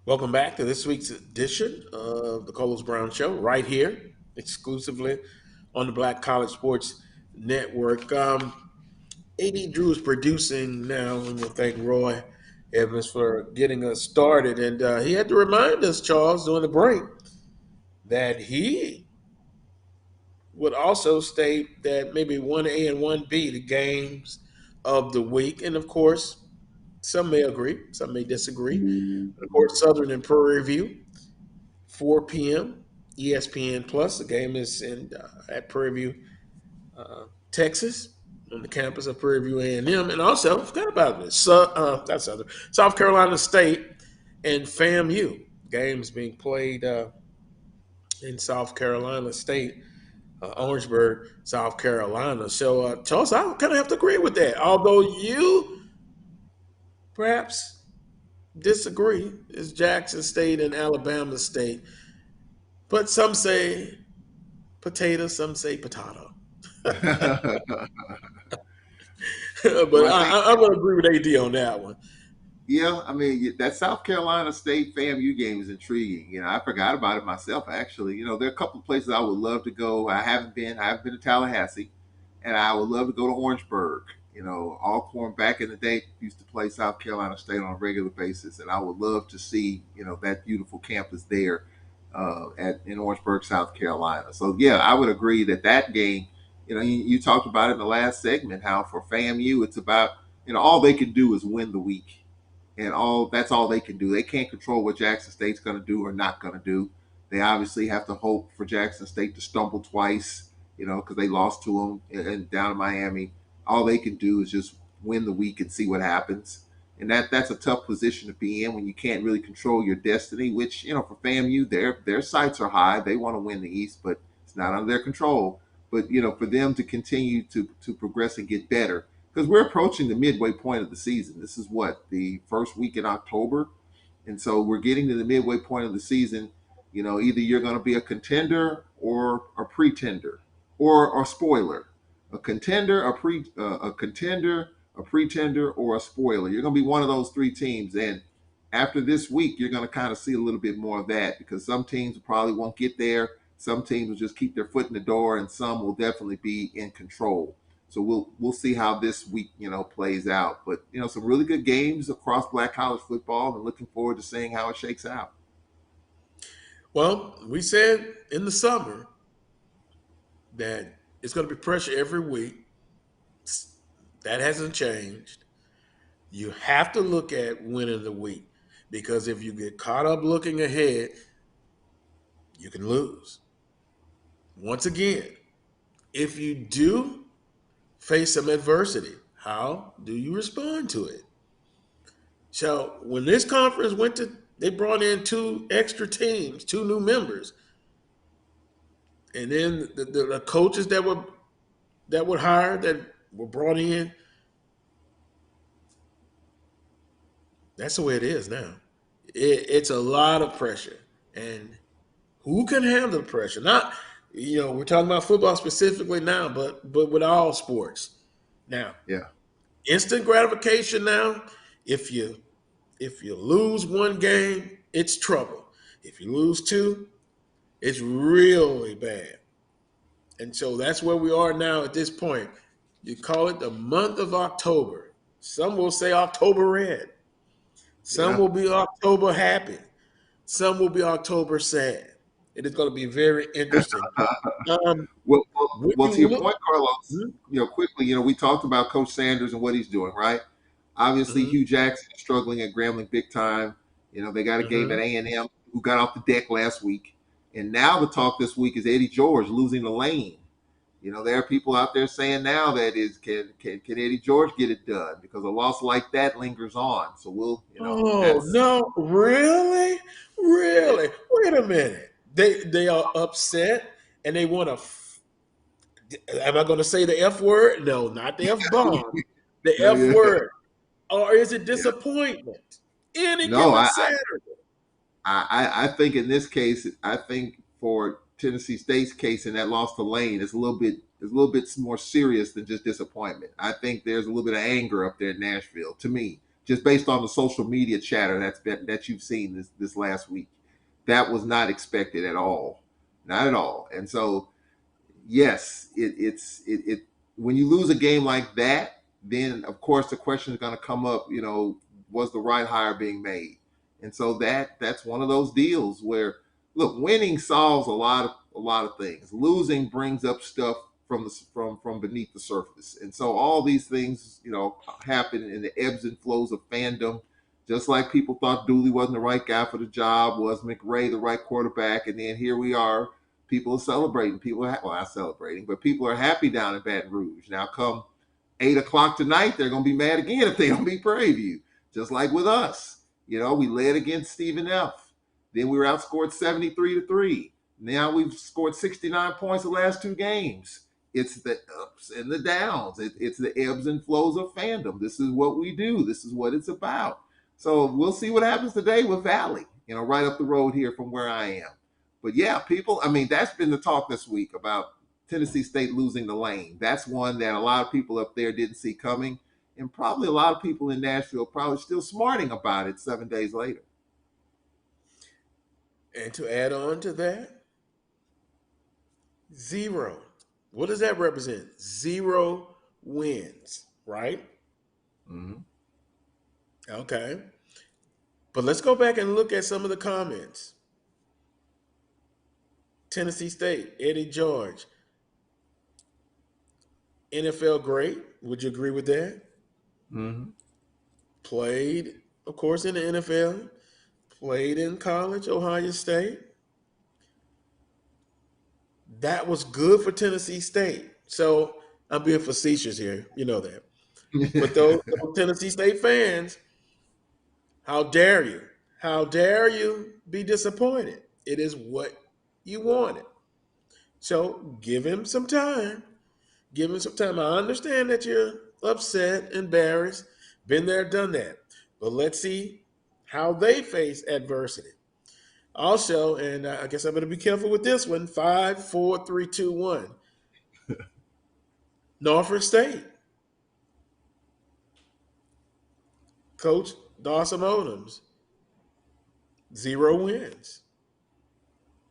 Welcome back to this week's edition of the Carlos Brown Show, right here, exclusively on the Black College Sports Network. AD Drew is producing now, and we'll thank Roy Evans for getting us started. And he had to remind us, Charles, during the break, that he would also state that maybe 1A and 1B, the games of the week. And, of course, some may agree, some may disagree. Of course, Southern and Prairie View, 4 p.m., ESPN Plus. The game is at Prairie View, Texas, on the campus of Prairie View A&M. And also, forgot about this, that's Southern, South Carolina State and FAMU. Games being played in South Carolina State, Orangeburg, South Carolina. So, Charles, I kind of have to agree with that. Although you perhaps disagree, it's Jackson State and Alabama State. But some say potato, some say potato. But I'm going to agree with AD on that one. Yeah, I mean, that South Carolina State FAMU game is intriguing. You know, I forgot about it myself, actually. You know, there are a couple of places I would love to go. I haven't been to Tallahassee, and I would love to go to Orangeburg. You know, Alcorn back in the day used to play South Carolina State on a regular basis, and I would love to see, you know, that beautiful campus there in Orangeburg, South Carolina. So, yeah, I would agree that game, you know, you talked about it in the last segment, how for FAMU, it's about, you know, all they can do is win the week. And that's all they can do. They can't control what Jackson State's going to do or not going to do. They obviously have to hope for Jackson State to stumble twice, because they lost to them and down in Miami. All they can do is just win the week and see what happens. And that's a tough position to be in when you can't really control your destiny. Which for FAMU, their sights are high. They want to win the East, but it's not under their control. But for them to continue to progress and get better, because we're approaching the midway point of the season. This is what, the first week in October, and so we're getting to the midway point of the season. Either you're going to be a contender or a pretender, or a spoiler, a contender, a contender, a pretender, or a spoiler. You're going to be one of those three teams. And after this week, you're going to kind of see a little bit more of that, because some teams probably won't get there. Some teams will just keep their foot in the door, and some will definitely be in control. So we'll see how this week plays out. But some really good games across Black college football, and looking forward to seeing how it shakes out. Well, we said in the summer that it's going to be pressure every week. That hasn't changed. You have to look at winning the week, because if you get caught up looking ahead, you can lose. Once again, if you do face some adversity, how do you respond to it? So when this conference they brought in 2 extra teams, 2 new members, and then the coaches that were hired, that were brought in. That's the way it is now. It's a lot of pressure, and who can handle the pressure? Not, we're talking about football specifically now, but with all sports. Now, yeah, instant gratification now. If you lose one game, it's trouble. If you lose 2, it's really bad. And so that's where we are now at this point. You call it the month of October. Some will say October red. Some will be October happy. Some will be October sad. It is going to be very interesting. Well, to your point, Carlos, quickly, we talked about Coach Sanders and what he's doing, right? Obviously, Hugh Jackson is struggling at Grambling big time. They got a game at A&M, who got off the deck last week. And now the talk this week is Eddie George losing the lane. There are people out there saying now that can Eddie George get it done, because a loss like that lingers on. So we'll, no, really? Wait a minute. They are upset, and they want to. Am I going to say the F word? No, not the F bomb. The F word, or is it disappointment? Any given Saturday. I think in this case, I think for Tennessee State's case in that loss to Lane, it's a little bit more serious than just disappointment. I think there's a little bit of anger up there in Nashville, to me, just based on the social media chatter that you've seen this last week. That was not expected at all, not at all. And so, yes, it's when you lose a game like that, then of course the question is going to come up. Was the right hire being made? And so that's one of those deals where, look, winning solves a lot of things. Losing brings up stuff from beneath the surface. And so all these things, happen in the ebbs and flows of fandom. Just like people thought Dooley wasn't the right guy for the job, was McRae the right quarterback, and then here we are. People are celebrating. People are not celebrating, but people are happy down in Baton Rouge. Now, come 8:00 tonight, they're going to be mad again if they don't beat Prairie View. Just like with us. We led against Stephen F. Then we were outscored 73-3. Now we've scored 69 points the last 2 games. It's the ups and the downs. It's the ebbs and flows of fandom. This is what we do. This is what it's about. So we'll see what happens today with Valley, right up the road here from where I am. But yeah, people, that's been the talk this week about Tennessee State losing the lane. That's one that a lot of people up there didn't see coming. And probably a lot of people in Nashville probably still smarting about it 7 days later. And to add on to that, 0. What does that represent? 0 wins, right? Mm-hmm. Okay. But let's go back and look at some of the comments. Tennessee State, Eddie George. NFL great. Would you agree with that? Mm-hmm. Played, of course, in the NFL. Played in college, Ohio State. That was good for Tennessee State. So I'm being facetious here. You know that. But those Tennessee State fans, how dare you? How dare you be disappointed? It is what you wanted. So give him some time. Give him some time. I understand that you're upset, embarrassed, been there, done that. But let's see how they face adversity. Also, and I guess I better be careful with this one. 5, 4, 3, 2, 1. Norfolk State. Coach Dawson Odums, 0 wins.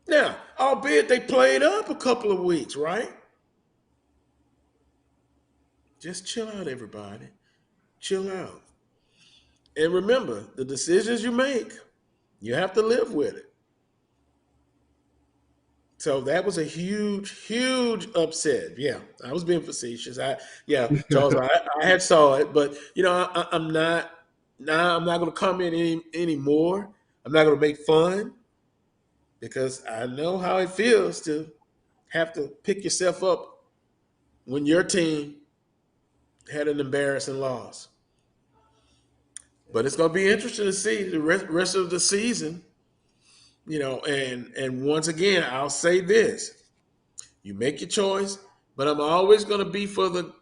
Now, albeit they played up a couple of weeks, right? Just chill out, everybody. Chill out. And remember, the decisions you make, you have to live with it. So that was a huge, huge upset. Yeah, I was being facetious. Charles, I had saw it, but I'm not. Now I'm not going to comment anymore. I'm not going to make fun because I know how it feels to have to pick yourself up when your team had an embarrassing loss. But it's going to be interesting to see the rest of the season. And once again, I'll say this. You make your choice, but I'm always going to be for the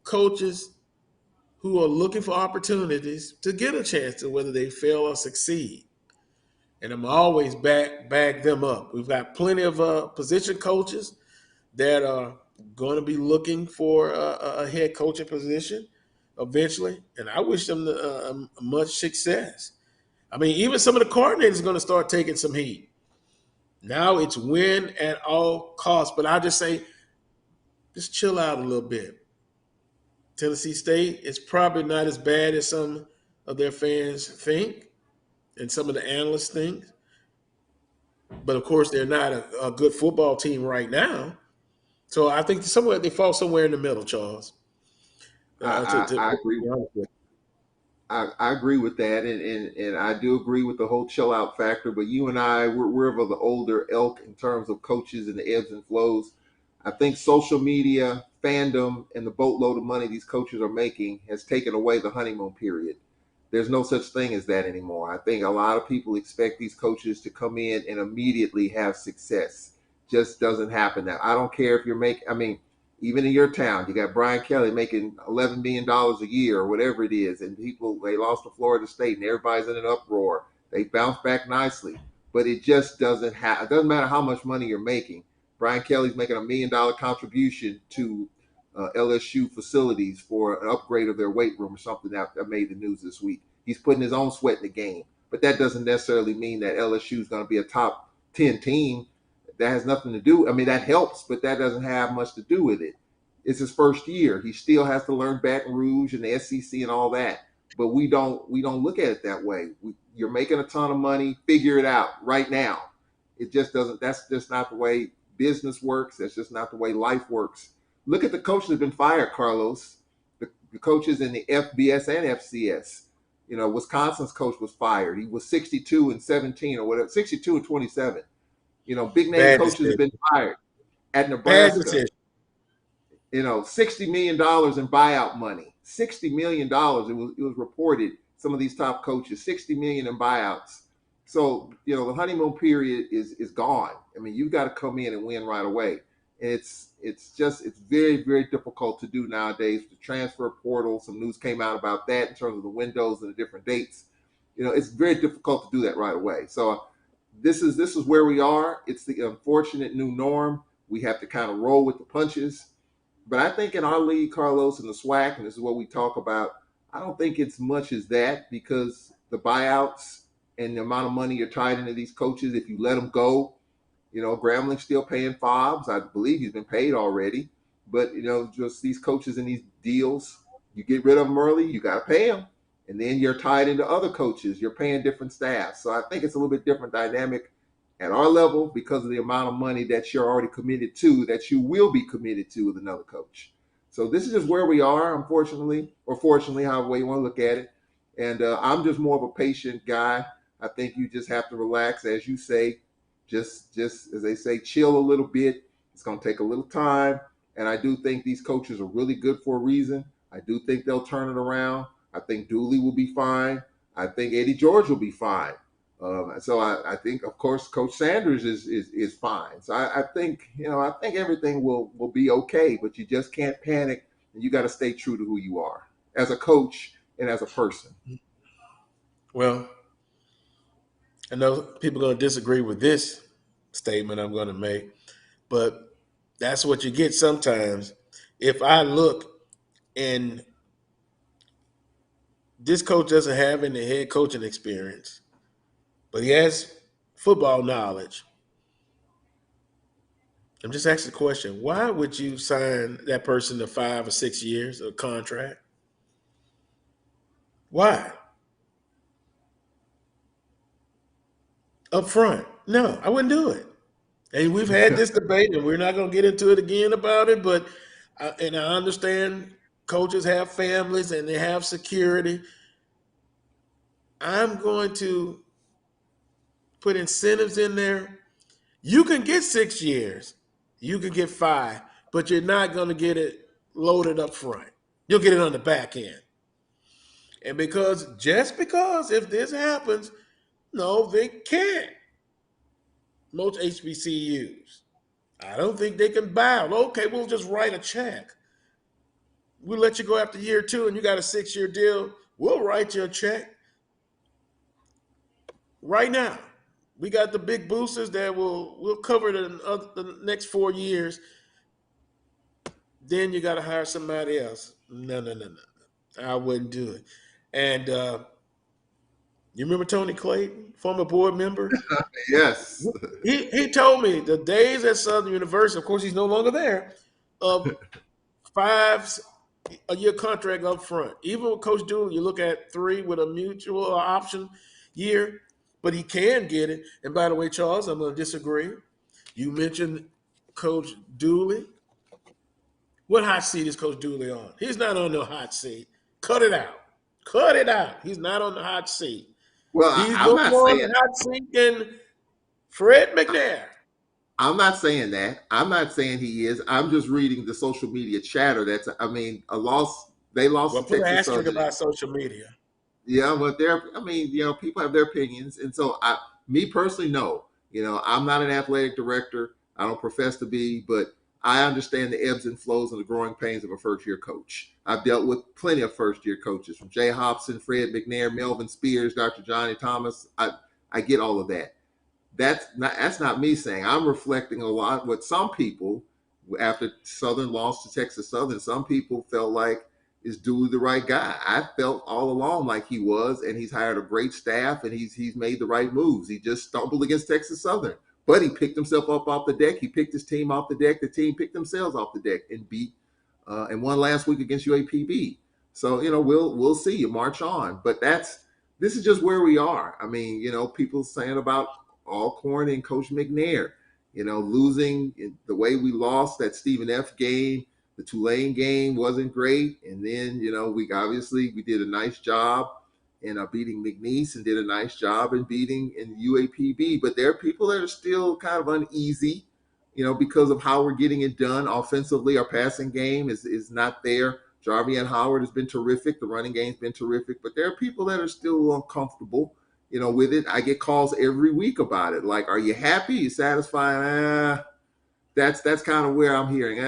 coaches who are looking for opportunities to get a chance to whether they fail or succeed. And I'm always back them up. We've got plenty of position coaches that are going to be looking for a head coaching position eventually, and I wish them much success. I mean, even some of the coordinators are going to start taking some heat. Now it's win at all costs, but I just say, just chill out a little bit. Tennessee State is probably not as bad as some of their fans think and some of the analysts think. But of course, they're not a good football team right now. So I think they fall somewhere in the middle, Charles. I agree. I agree with that, and I do agree with the whole chill out factor. But you and I, we're of the older ilk in terms of coaches and the ebbs and flows. I think social media, fandom, and the boatload of money these coaches are making has taken away the honeymoon period. There's no such thing as that anymore. I think a lot of people expect these coaches to come in and immediately have success. Just doesn't happen now. I don't care if you're making, I mean, even in your town, you got Brian Kelly making $11 million a year or whatever it is, and they lost to Florida State and everybody's in an uproar. They bounced back nicely, but it just doesn't happen. It doesn't matter how much money you're making. Brian Kelly's making $1 million contribution to LSU facilities for an upgrade of their weight room or something that made the news this week. He's putting his own sweat in the game, but that doesn't necessarily mean that LSU is going to be a top 10 team. That has nothing to do. I mean, that helps, but that doesn't have much to do with it. It's his first year. He still has to learn Baton Rouge and the SEC and all that. But we don't look at it that way. You're making a ton of money. Figure it out right now. It just doesn't. That's just not the way business works. That's just not the way life works. Look at the coaches that have been fired, Carlos. The coaches in the FBS and FCS. Wisconsin's coach was fired. He was 62-17 or whatever, 62-27. Big name coaches have been fired at Nebraska. $60 million in buyout money. $60 million. It was reported. Some of these top coaches, $60 million in buyouts. So the honeymoon period is gone. I mean, you've got to come in and win right away. And it's very, very difficult to do nowadays. The transfer portal, some news came out about that in terms of the windows and the different dates. It's very difficult to do that right away. So this is where we are. It's the unfortunate new norm. We have to kind of roll with the punches. But I think in our league, Carlos, and the SWAC, and this is what we talk about, I don't think it's much as that, because the buyouts and the amount of money you're tied into these coaches, if you let them go, Gramling's still paying Fobbs. I believe he's been paid already. But, just these coaches in these deals, you get rid of them early, you got to pay them. And then you're tied into other coaches. You're paying different staff. So I think it's a little bit different dynamic at our level because of the amount of money that you're already committed to, that you will be committed to with another coach. So this is just where we are, unfortunately, or fortunately, however way you want to look at it. And I'm just more of a patient guy. I think you just have to relax, as you say, just as they say, chill a little bit. It's going to take a little time. And I do think these coaches are really good for a reason. I do think they'll turn it around. I think Dooley will be fine. I think Eddie George will be fine. So I think, of course, Coach Sanders is fine. So I think, I think everything will be okay, but you just can't panic, and you got to stay true to who you are as a coach and as a person. Well, I know people are going to disagree with this statement I'm going to make, but that's what you get sometimes. If I look and this coach doesn't have any head coaching experience, but he has football knowledge, I'm just asking the question, why would you sign that person to 5 or 6 years of contract? Why? Up front. No, I wouldn't do it. And we've had this debate, and we're not going to get into it again about it, but and I understand coaches have families and they have security. I'm going to put incentives in there. You can get 6 years. You can get 5, but you're not going to get it loaded up front. You'll get it on the back end. And just because if this happens, no, they can't. Most HBCUs. I don't think they can bow. Okay, we'll just write a check. We'll let you go after year 2 and you got a 6-year deal. We'll write you a check right now. We got the big boosters that we'll cover the next 4 years. Then you got to hire somebody else. No. I wouldn't do it. And you remember Tony Clayton, former board member? Yes. He told me the days at Southern University, of course he's no longer there, of 5-year contract up front. Even with Coach Dooley, you look at 3 with a mutual option year, but he can get it. And by the way, Charles, I'm going to disagree. You mentioned Coach Dooley. What hot seat is Coach Dooley on? He's not on no hot seat. Cut it out. Cut it out. He's not on the hot seat. Well, He's I'm no not more on saying the hot seat than Fred McNair. I'm not saying that. I'm not saying he is. I'm just reading the social media chatter. A loss. They lost Well, to put an Texas asterisk Southern. about social media. Yeah, but people have their opinions, and so me personally, no. I'm not an athletic director. I don't profess to be, but I understand the ebbs and flows and the growing pains of a first-year coach. I've dealt with plenty of first-year coaches, from Jay Hobson, Fred McNair, Melvin Spears, Dr. Johnny Thomas. I get all of that. That's not me saying. I'm reflecting a lot what some people, after Southern lost to Texas Southern, some people felt like, is Dooley the right guy? I felt all along like he was, and he's hired a great staff, and he's made the right moves. He just stumbled against Texas Southern, but he picked himself up off the deck. He picked his team off the deck. The team picked themselves off the deck and beat and won last week against UAPB. So we'll see. You march on, but this is just where we are. I mean, people saying about Alcorn and Coach McNair, losing the way we lost that Stephen F game. The Tulane game wasn't great. And then, we did a nice job in beating McNeese and did a nice job in beating in UAPB. But there are people that are still kind of uneasy, because of how we're getting it done offensively. Our passing game is not there. Jarvian Howard has been terrific. The running game's been terrific. But there are people that are still uncomfortable, with it. I get calls every week about it. Like, are you happy? You satisfied? That's kind of where I'm hearing.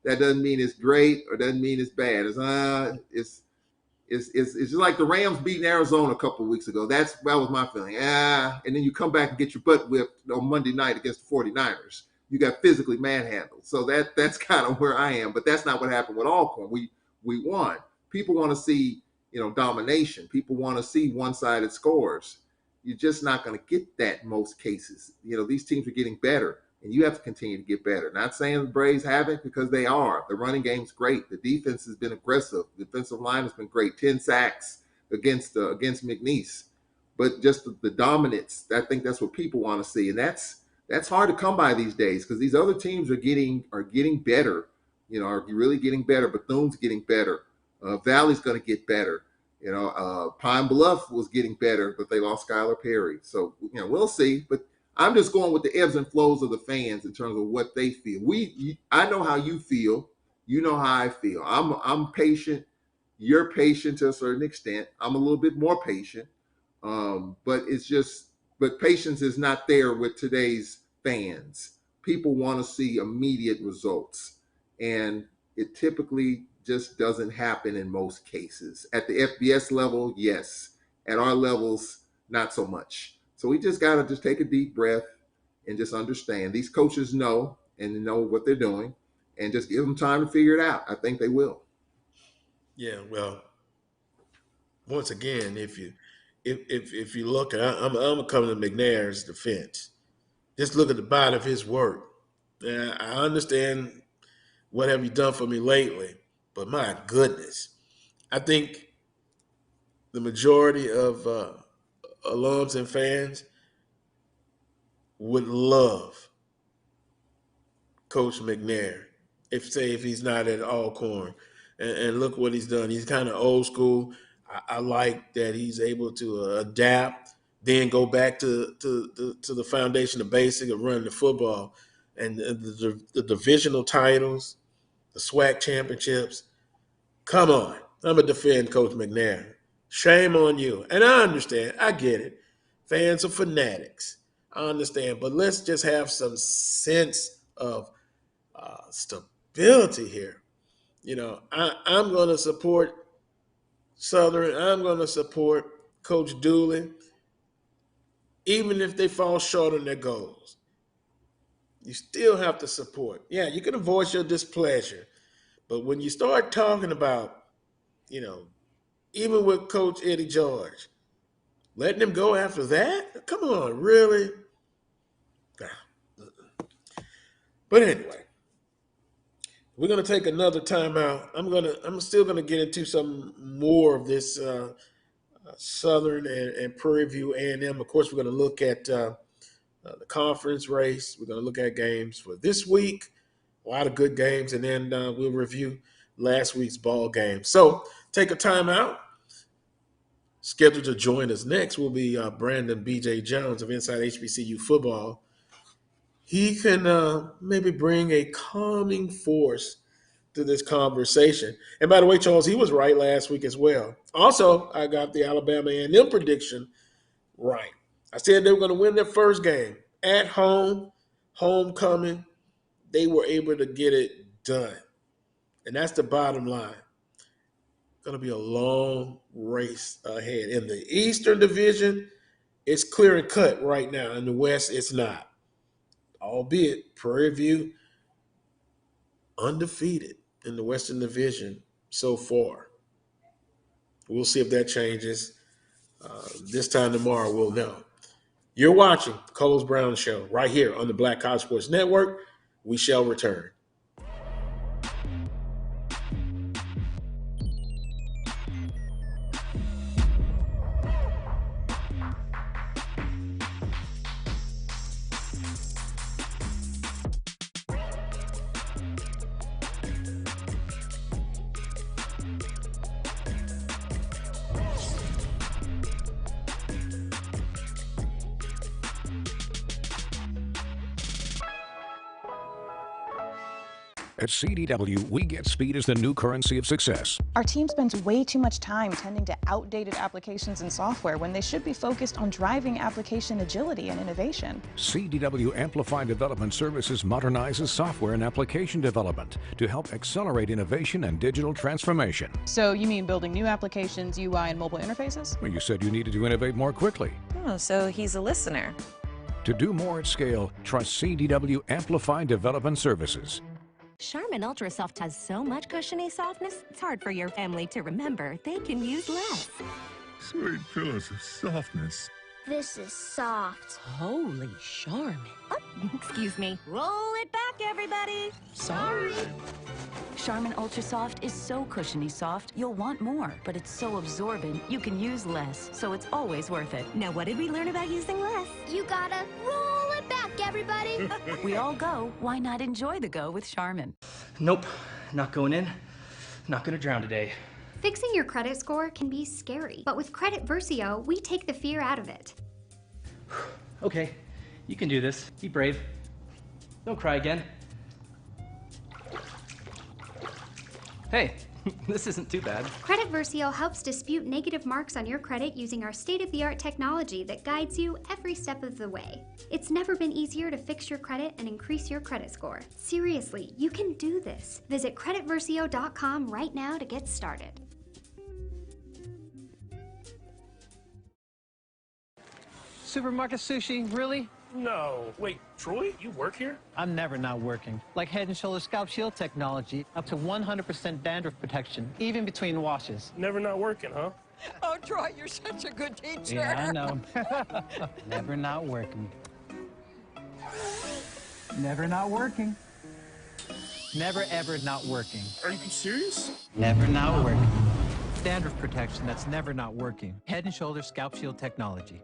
That doesn't mean it's great or doesn't mean it's bad. It's just like the Rams beating Arizona a couple of weeks ago. That was my feeling. And then you come back and get your butt whipped on Monday night against the 49ers. You got physically manhandled. So that's kind of where I am. But that's not what happened with Alcorn. We won. People want to see domination. People want to see one-sided scores. You're just not going to get that in most cases. These teams are getting better. And you have to continue to get better. Not saying the Braves haven't, because they are. The running game's great. The defense has been aggressive. The defensive line has been great. 10 sacks against McNeese. But just the dominance, I think that's what people want to see. And that's hard to come by these days, because these other teams are getting better. Are really getting better. Bethune's getting better. Valley's going to get better. Pine Bluff was getting better, but they lost Skylar Perry. So, we'll see. But I'm just going with the ebbs and flows of the fans in terms of what they feel. I know how you feel. You know how I feel. I'm patient. You're patient to a certain extent. I'm a little bit more patient. But patience is not there with today's fans. People want to see immediate results. And it typically just doesn't happen in most cases. At the FBS level, yes. At our levels, not so much. So we just got to just take a deep breath and just understand. These coaches know and know what they're doing, and just give them time to figure it out. I think they will. Yeah, well, once again, if you look at, I'm gonna come to McNair's defense. Just look at the body of his work. I understand what have you done for me lately, but my goodness, I think the majority of alums and fans would love Coach McNair if he's not at Alcorn. And look what he's done. He's kind of old school. I like that he's able to adapt, then go back to the foundation, the basic of running the football, and the divisional titles, the SWAC championships. Come on, I'm a defend Coach McNair. Shame on you. And I understand. I get it. Fans are fanatics. I understand. But let's just have some sense of stability here. You know, I'm going to support Southern. I'm going to support Coach Dooley, even if they fall short on their goals. You still have to support. Yeah, you can voice your displeasure. But when you start talking about, you know, even with Coach Eddie George, letting him go after that? Come on, really? But anyway, we're gonna take another timeout. I'm still gonna get into some more of this Southern and Prairie View A&M. Of course, we're gonna look at the conference race. We're gonna look at games for this week. A lot of good games, and then we'll review last week's ball game. So take a timeout. Scheduled to join us next will be Brandon B.J. Jones of Inside HBCU Football. He can maybe bring a calming force to this conversation. And by the way, Charles, he was right last week as well. Also, I got the Alabama A&M prediction right. I said they were going to win their first game at home, homecoming. They were able to get it done. And that's the bottom line. Going to be a long race ahead. In the Eastern Division, it's clear and cut right now. In the West, it's not. Albeit, Prairie View undefeated in the Western Division so far. We'll see if that changes. This time tomorrow, we'll know. You're watching Coles Brown Show right here on the Black College Sports Network. We shall return. At CDW, we get speed as the new currency of success. Our team spends way too much time tending to outdated applications and software when they should be focused on driving application agility and innovation. CDW Amplified Development Services modernizes software and application development to help accelerate innovation and digital transformation. So you mean building new applications, UI, and mobile interfaces? Well, you said you needed to innovate more quickly. Oh, so he's a listener. To do more at scale, trust CDW Amplified Development Services. Charmin Ultra Soft has so much cushiony softness, it's hard for your family to remember they can use less. Sweet pillows of softness. This is soft. Holy Charmin. Oh, excuse me. Roll it back, everybody. Sorry. Charmin Ultra Soft is so cushiony soft, you'll want more. But it's so absorbent, you can use less, so it's always worth it. Now, what did we learn about using less? You gotta roll it back, everybody. We all go. Why not enjoy the go with Charmin? Nope, not going in. Not gonna drown today. Fixing your credit score can be scary, but with Credit Versio, we take the fear out of it. Okay, You can do this. Be brave. Don't cry again. Hey, this isn't too bad. Credit Versio helps dispute negative marks on your credit using our state-of-the-art technology that guides you every step of the way. It's never been easier to fix your credit and increase your credit score. Seriously, you can do this. Visit creditversio.com right now to get started. Supermarket sushi, really? No. Wait, Troy, you work here? I'm never not working. Like Head & Shoulders Scalp Shield technology, up to 100% dandruff protection, even between washes. Never not working, huh? Oh, Troy, you're such a good teacher. Yeah, I know. Never not working. Never not working. Never ever not working. Are you serious? Never not working. Dandruff protection that's never not working. Head & Shoulders Scalp Shield technology.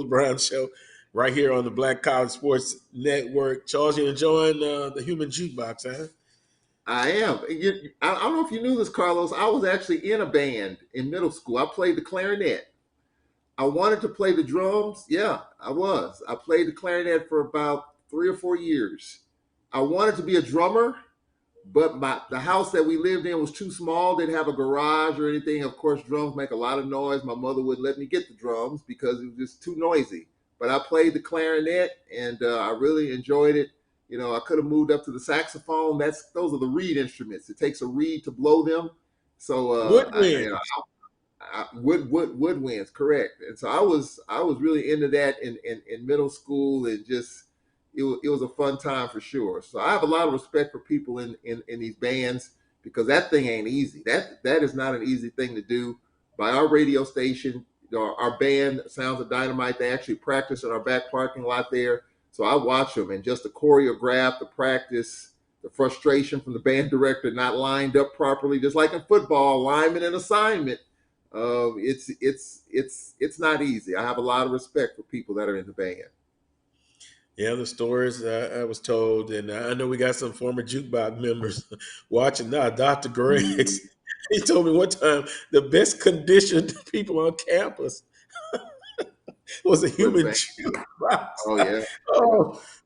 Brown Show right here on the Black College Sports Network. Charles, you enjoying the human jukebox, huh? I am. I don't know if you knew this, Carlos. I was actually in a band in middle school. I played the clarinet. I wanted to play the drums. Yeah, I was. I played the clarinet for about 3 or 4 years. I wanted to be a drummer, but the house that we lived in was too small. Didn't have a garage or anything. Of course, drums make a lot of noise. My mother wouldn't let me get the drums because it was just too noisy. But I played the clarinet, and I really enjoyed it. You know, I could have moved up to the saxophone. Those are the reed instruments. It takes a reed to blow them. So woodwinds. Woodwinds, correct. And so I was really into that in middle school, and just it was a fun time for sure. So I have a lot of respect for people in these bands, because that thing ain't easy. That is not an easy thing to do. By our radio station, our band Sounds of Dynamite, they actually practice in our back parking lot there. So I watch them, and just the choreograph, the practice, the frustration from the band director not lined up properly, just like in football, alignment and assignment. It's not easy. I have a lot of respect for people that are in the band. Yeah, the stories I was told, and I know we got some former jukebox members watching now. Dr. Griggs, he told me one time the best conditioned people on campus was a human jukebox. Oh yeah.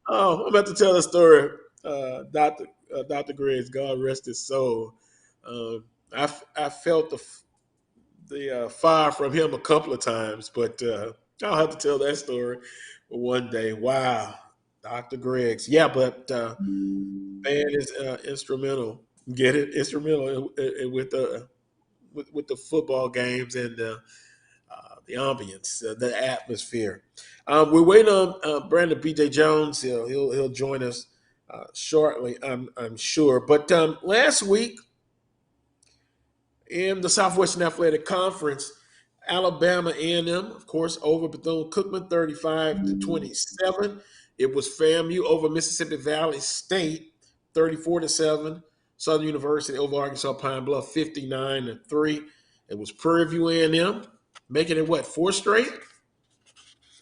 I'm about to tell a story. Dr. Griggs, God rest his soul. I felt the fire from him a couple of times, but I'll have to tell that story one day. Wow, Dr. Griggs. Yeah, but band is instrumental. Get it? Instrumental with the football games and the ambience, the atmosphere. We're waiting on Brandon B.J. Jones. He'll join us shortly, I'm sure. But last week in the Southwestern Athletic Conference, Alabama A&M, of course, over Bethune-Cookman, 35-27. It was FAMU over Mississippi Valley State, 34-7. Southern University over Arkansas Pine Bluff, 59-3. It was Prairie View A&M, making it, 4 straight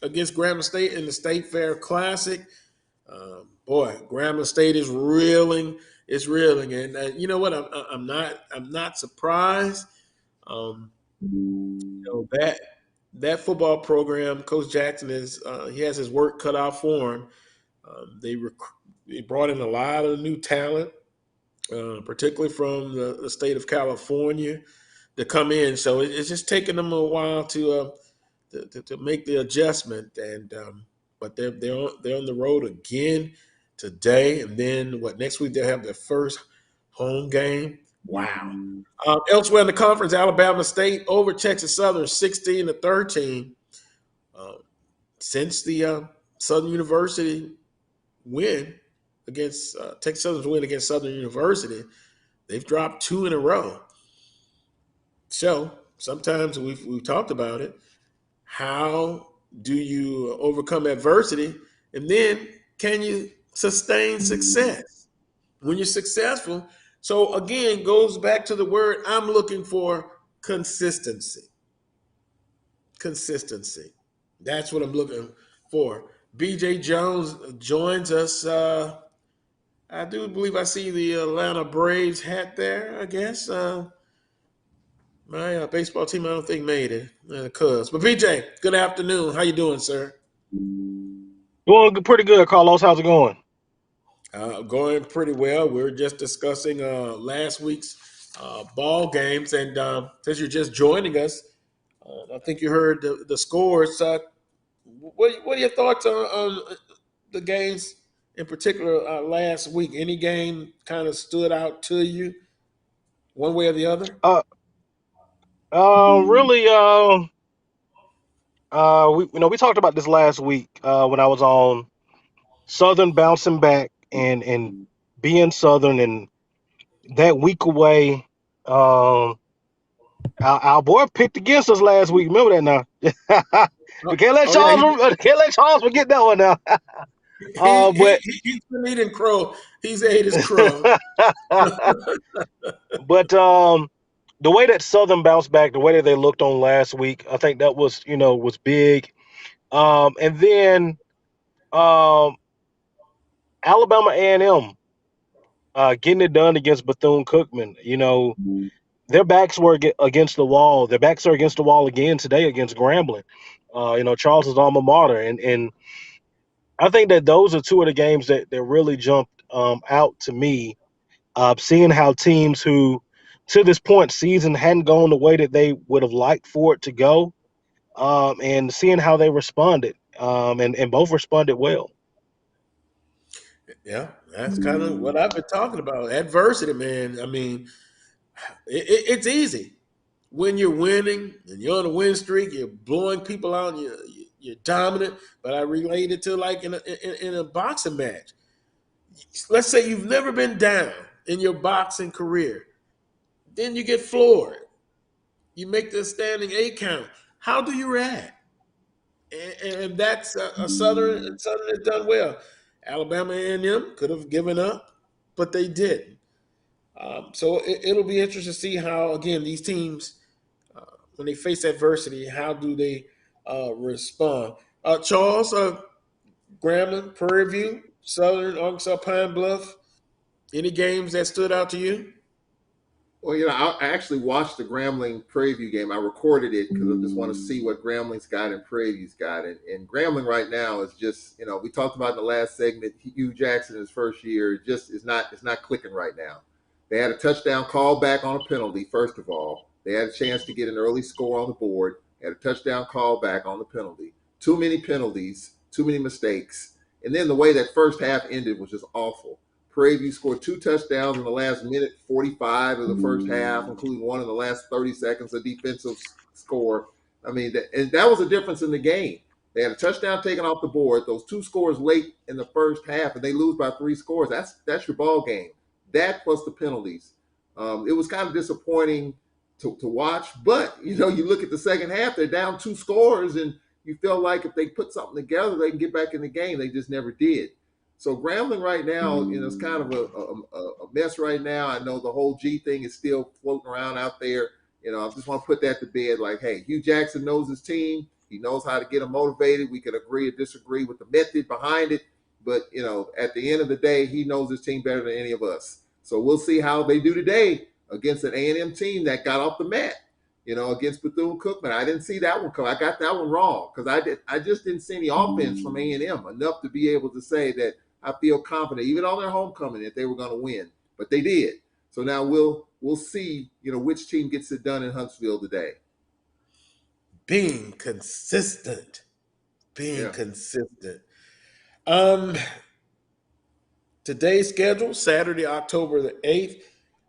against Grambling State in the State Fair Classic. Boy, Grambling State is reeling. It's reeling, and you know what? I'm not surprised. That football program, Coach Jackson he has his work cut out for him. They brought in a lot of new talent, particularly from the state of California, to come in. So it's just taking them a while to make the adjustment. And but they're on the road again today, and then next week they'll have their first home game Wow. Elsewhere in the conference, Alabama State over Texas Southern 16-13. Since the Southern University win against Texas Southern's win against Southern University, they've dropped 2 in a row. So sometimes we've talked about it. How do you overcome adversity, and then can you sustain success when you're successful? So again, goes back to the word I'm looking for: consistency. Consistency. That's what I'm looking for. BJ Jones joins us. I do believe I see the Atlanta Braves hat there, I guess. My baseball team, I don't think made it, Cubs. But BJ, good afternoon. How you doing, sir? Doing pretty good, Carlos. How's it going? Going pretty well. We were just discussing last week's ball games, and since you're just joining us, I think you heard the scores. What are your thoughts on the games in particular last week? Any game kind of stood out to you, one way or the other? Really, we talked about this last week when I was on Southern bouncing back and being Southern, and that week away. Our boy picked against us last week. Remember that now? We can't let Charles forget that one now. He's been eating crow. He's ate his crow. But the way that Southern bounced back, the way that they looked on last week, I think that was was big. And then Alabama A&M getting it done against Bethune-Cookman. Their backs were against the wall. Their backs are against the wall again today against Grambling. Charles's alma mater, and I think that those are two of the games that really jumped out to me. Seeing how teams who, to this point, season hadn't gone the way that they would have liked for it to go, and seeing how they responded, and both responded well. Yeah, that's kind of what I've been talking about. Adversity, man. I mean, it's easy when you're winning and you're on a win streak. You're blowing people out. And you're dominant. But I relate it to like in a boxing match. Let's say you've never been down in your boxing career. Then you get floored. You make the standing 8 count. How do you react? And that's a Southern has done well. Alabama A&M could have given up, but they didn't. So it'll be interesting to see how, again, these teams, when they face adversity, how do they respond? Charles, Grambling, Prairie View, Southern, Arkansas, Pine Bluff, any games that stood out to you? Well, I actually watched the Grambling Prairie View game. I recorded it because I just want to see what Grambling's got and Prairie View's got. And Grambling right now is just, we talked about in the last segment, Hugh Jackson in his first year just is not clicking right now. They had a touchdown call back on a penalty, first of all. They had a chance to get an early score on the board. They had a touchdown call back on the penalty. Too many penalties, too many mistakes. And then the way that first half ended was just awful. Prairie View scored 2 touchdowns in the last minute 45 of the first half, including one in the last 30 seconds, a defensive score. I mean, that was a difference in the game. They had a touchdown taken off the board, those 2 scores late in the first half, and they lose by 3 scores. That's your ball game. That plus the penalties. It was kind of disappointing to watch, but, you look at the second half, they're down 2 scores, and you feel like if they put something together, they can get back in the game. They just never did. So Grambling right now, it's kind of a mess right now. I know the whole G thing is still floating around out there. I just want to put that to bed. Like, hey, Hugh Jackson knows his team. He knows how to get them motivated. We can agree or disagree with the method behind it. But, at the end of the day, he knows his team better than any of us. So we'll see how they do today against an A&M team that got off the mat, against Bethune-Cookman. I didn't see that one come. I got that one wrong because I just didn't see any offense from A&M enough to be able to say that I feel confident, even on their homecoming, that they were going to win. But they did. So now we'll see, which team gets it done in Huntsville today. Being consistent. Consistent. Today's schedule, Saturday, October the 8th.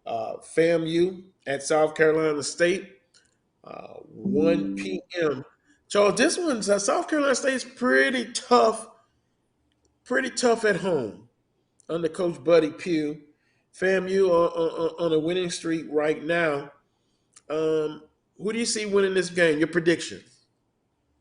FAMU at South Carolina State, 1 p.m. Charles, this one's South Carolina State's pretty tough at home under Coach Buddy Pugh. FAMU on a winning streak right now. Who do you see winning this game? Your prediction?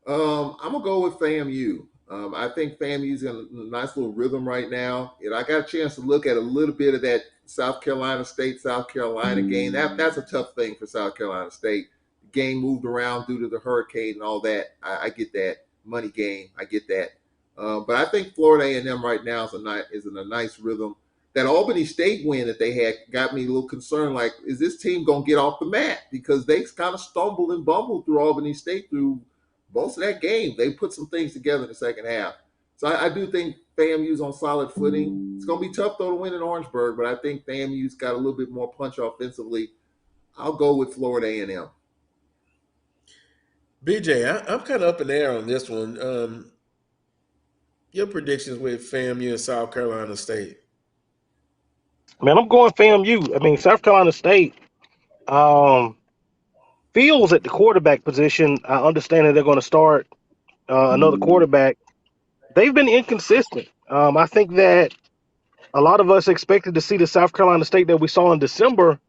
I'm gonna go with FAMU. I think FAMU's in a nice little rhythm right now. I got a chance to look at a little bit of that South Carolina State, South Carolina game. That's a tough thing for South Carolina State. The game moved around due to the hurricane and all that. I get that money game. I get that. But I think Florida A&M right now is in a nice rhythm. That Albany State win that they had got me a little concerned. Like, is this team gonna get off the mat? Because they kind of stumbled and bumbled through Albany State through most of that game. They put some things together in the second half. So I do think FAMU's on solid footing. It's going to be tough, though, to win in Orangeburg, but I think FAMU's got a little bit more punch offensively. I'll go with Florida A&M. BJ, I'm kind of up in the air on this one. Your predictions with FAMU and South Carolina State? Man, I'm going FAMU. I mean, South Carolina State feels at the quarterback position. I understand that they're going to start another quarterback. They've been inconsistent. I think that a lot of us expected to see the South Carolina State that we saw in December,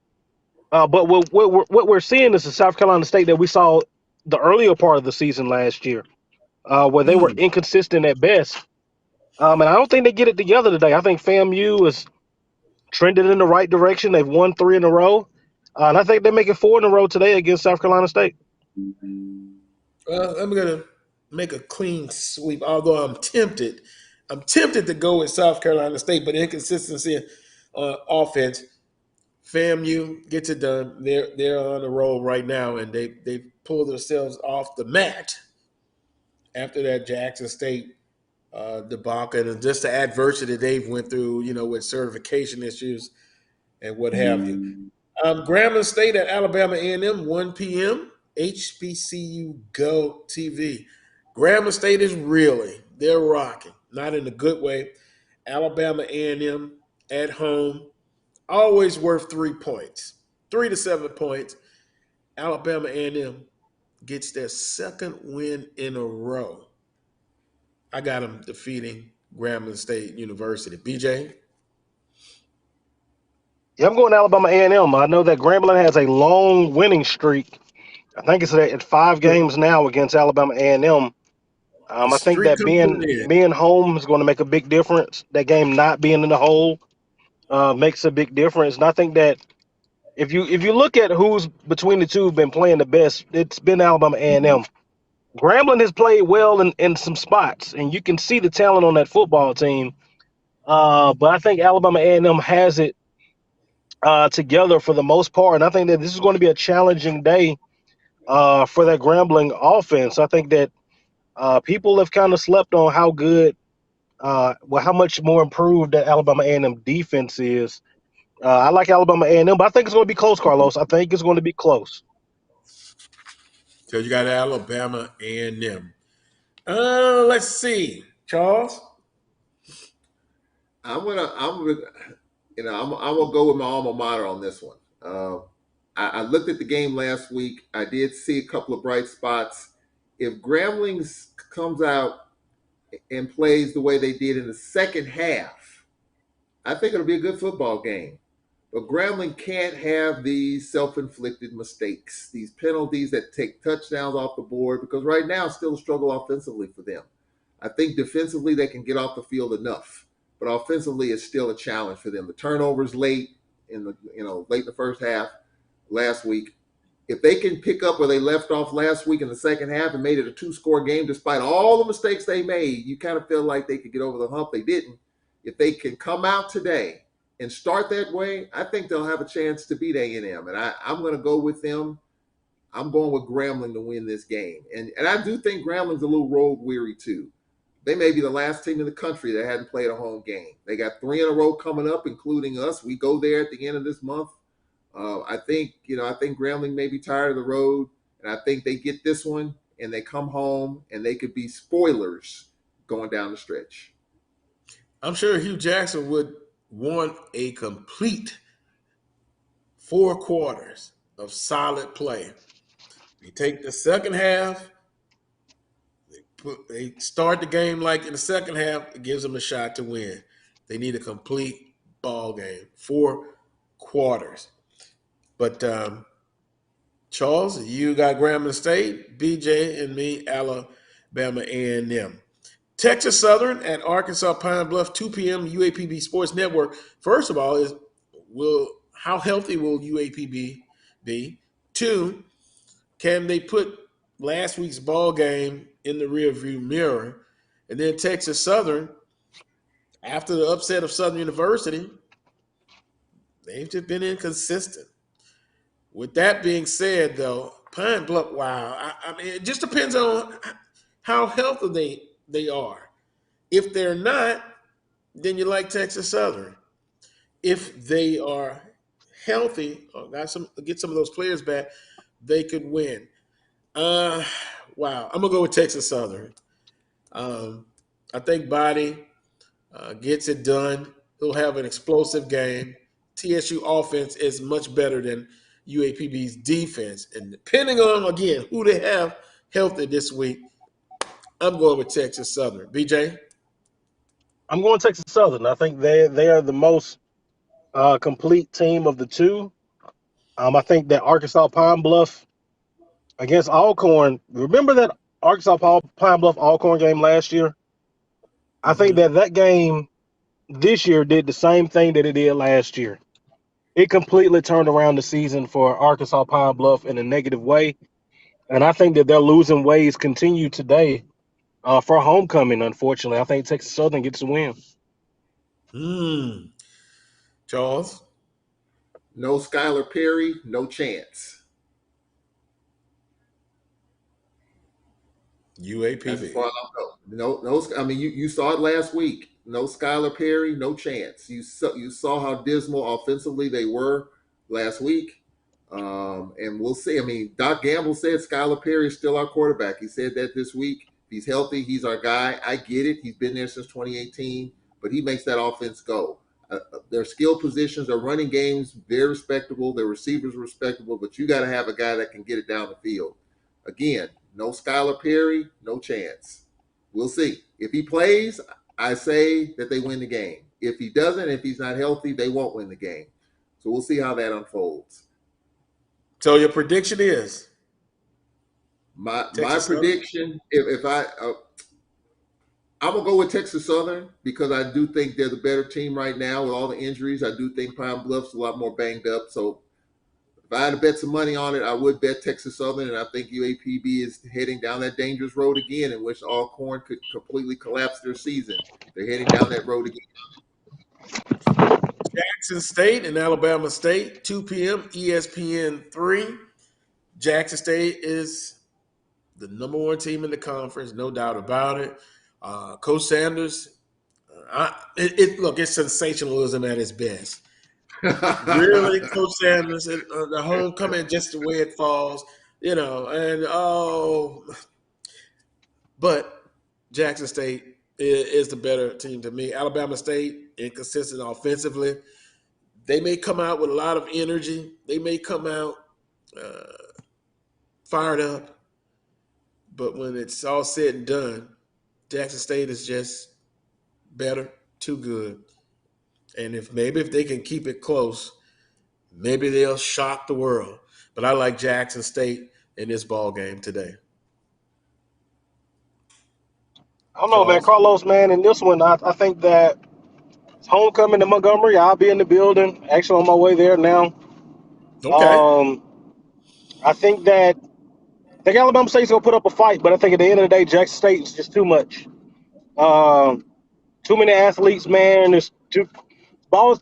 but what we're seeing is the South Carolina State that we saw the earlier part of the season last year, where they were inconsistent at best. And I don't think they get it together today. I think FAMU is trending in the right direction. They've won 3 in a row, and I think they're making 4 in a row today against South Carolina State. Well, I'm gonna make a clean sweep. Although I'm tempted to go with South Carolina State, but inconsistency on offense. FAMU gets it done. They're on a roll right now, and they pulled themselves off the mat after that Jackson State debacle and just the adversity they've went through, with certification issues and what have you. Grambling State at Alabama A&M, 1 p.m. HBCU Go TV. Grambling State is they're rocking, not in a good way. Alabama A&M at home, always worth 3 points, 3 to 7 points. Alabama A&M gets their second win in a row. I got them defeating Grambling State University. BJ? Yeah, I'm going Alabama A&M. I know that Grambling has a long winning streak. I think it's at 5 games now against Alabama A&M. The I think streak that comes to an end. being home is going to make a big difference. That game not being in the hole makes a big difference. And I think that if you look at who's between the two been playing the best, it's been Alabama A&M. Grambling has played well in some spots, and you can see the talent on that football team. But I think Alabama A&M has it together for the most part, and I think that this is going to be a challenging day for that Grambling offense. I think that people have kind of slept on how good, how much more improved that Alabama A&M defense is. I like Alabama A&M, but I think it's going to be close, Carlos. I think it's going to be close. So you got Alabama A&M. Let's see, Charles. I'm gonna go with my alma mater on this one. I looked at the game last week. I did see a couple of bright spots. If Grambling comes out and plays the way they did in the second half, I think it'll be a good football game. But Grambling can't have these self-inflicted mistakes, these penalties that take touchdowns off the board, because right now it's still a struggle offensively for them. I think defensively they can get off the field enough, but offensively it's still a challenge for them. The turnovers late in the first half last week. If they can pick up where they left off last week in the second half and made it a 2-score game despite all the mistakes they made, you kind of feel like they could get over the hump. They didn't. If they can come out today and start that way, I think they'll have a chance to beat A&M. And I'm going to go with them. I'm going with Grambling to win this game. And I do think Grambling's a little road weary too. They may be the last team in the country that hadn't played a home game. They got 3 in a row coming up, including us. We go there at the end of this month. I think Grambling may be tired of the road, and I think they get this one and they come home and they could be spoilers going down the stretch. I'm sure Hugh Jackson would want a complete 4 quarters of solid play. You take the second half, they start the game like in the second half, it gives them a shot to win. They need a complete ball game, 4 quarters. But Charles, you got Grambling State, BJ, and me, Alabama A&M. Texas Southern at Arkansas Pine Bluff, 2 p.m. UAPB Sports Network. First of all, how healthy will UAPB be? 2, can they put last week's ball game in the rearview mirror? And then Texas Southern, after the upset of Southern University, they've just been inconsistent. With that being said, though, Pine Bluff, wow. I mean, it just depends on how healthy they are. If they're not, then you like Texas Southern. If they are healthy or get some of those players back, they could win. Wow. I'm going to go with Texas Southern. I think Body gets it done. He'll have an explosive game. TSU offense is much better than UAPB's defense. And depending on, again, who they have healthy this week, I'm going with Texas Southern. BJ? I'm going Texas Southern. I think they are the most complete team of the two. I think that Arkansas Pine Bluff against Alcorn. Remember that Arkansas Pine Bluff Alcorn game last year? I think that game this year did the same thing that it did last year. It completely turned around the season for Arkansas Pine Bluff in a negative way. And I think that their losing ways continue today for homecoming, unfortunately. I think Texas Southern gets the win. Charles? No Skylar Perry, no chance. UAPB. As far as I know. No. I mean, you saw it last week. No Skylar Perry, no chance. You saw how dismal offensively they were last week, and we'll see. I mean, Doc Gamble said Skylar Perry is still our quarterback. He said that this week. If he's healthy, he's our guy. I get it. He's been there since 2018, but he makes that offense go. Their skill positions, their running games, very respectable. Their receivers respectable, but you got to have a guy that can get it down the field. Again, no Skylar Perry, no chance. We'll see. If he plays, I say that they win the game. If he doesn't, if he's not healthy, they won't win the game. So we'll see how that unfolds. So your prediction is? My prediction, if I'm going to go with Texas Southern because I do think they're the better team right now with all the injuries. I do think Pine Bluff's a lot more banged up. So if I had to bet some money on it, I would bet Texas Southern, and I think UAPB is heading down that dangerous road again in which Alcorn could completely collapse their season. They're heading down that road again. Jackson State and Alabama State, 2 p.m., ESPN 3. Jackson State is the number 1 team in the conference, no doubt about it. Coach Sanders, look, it's sensationalism at its best. Really, Coach Sanders, the homecoming, just the way it falls, but Jackson State is the better team to me. Alabama State, inconsistent offensively. They may come out with a lot of energy. They may come out fired up. But when it's all said and done, Jackson State is just better, too good. And if they can keep it close, maybe they'll shock the world. But I like Jackson State in this ball game today. I don't know, man. Carlos, man, in this one, I think that it's homecoming to Montgomery. I'll be in the building. Actually, on my way there now. Okay. I think Alabama State's going to put up a fight, but I think at the end of the day, Jackson State is just too much. Too many athletes, man. This ball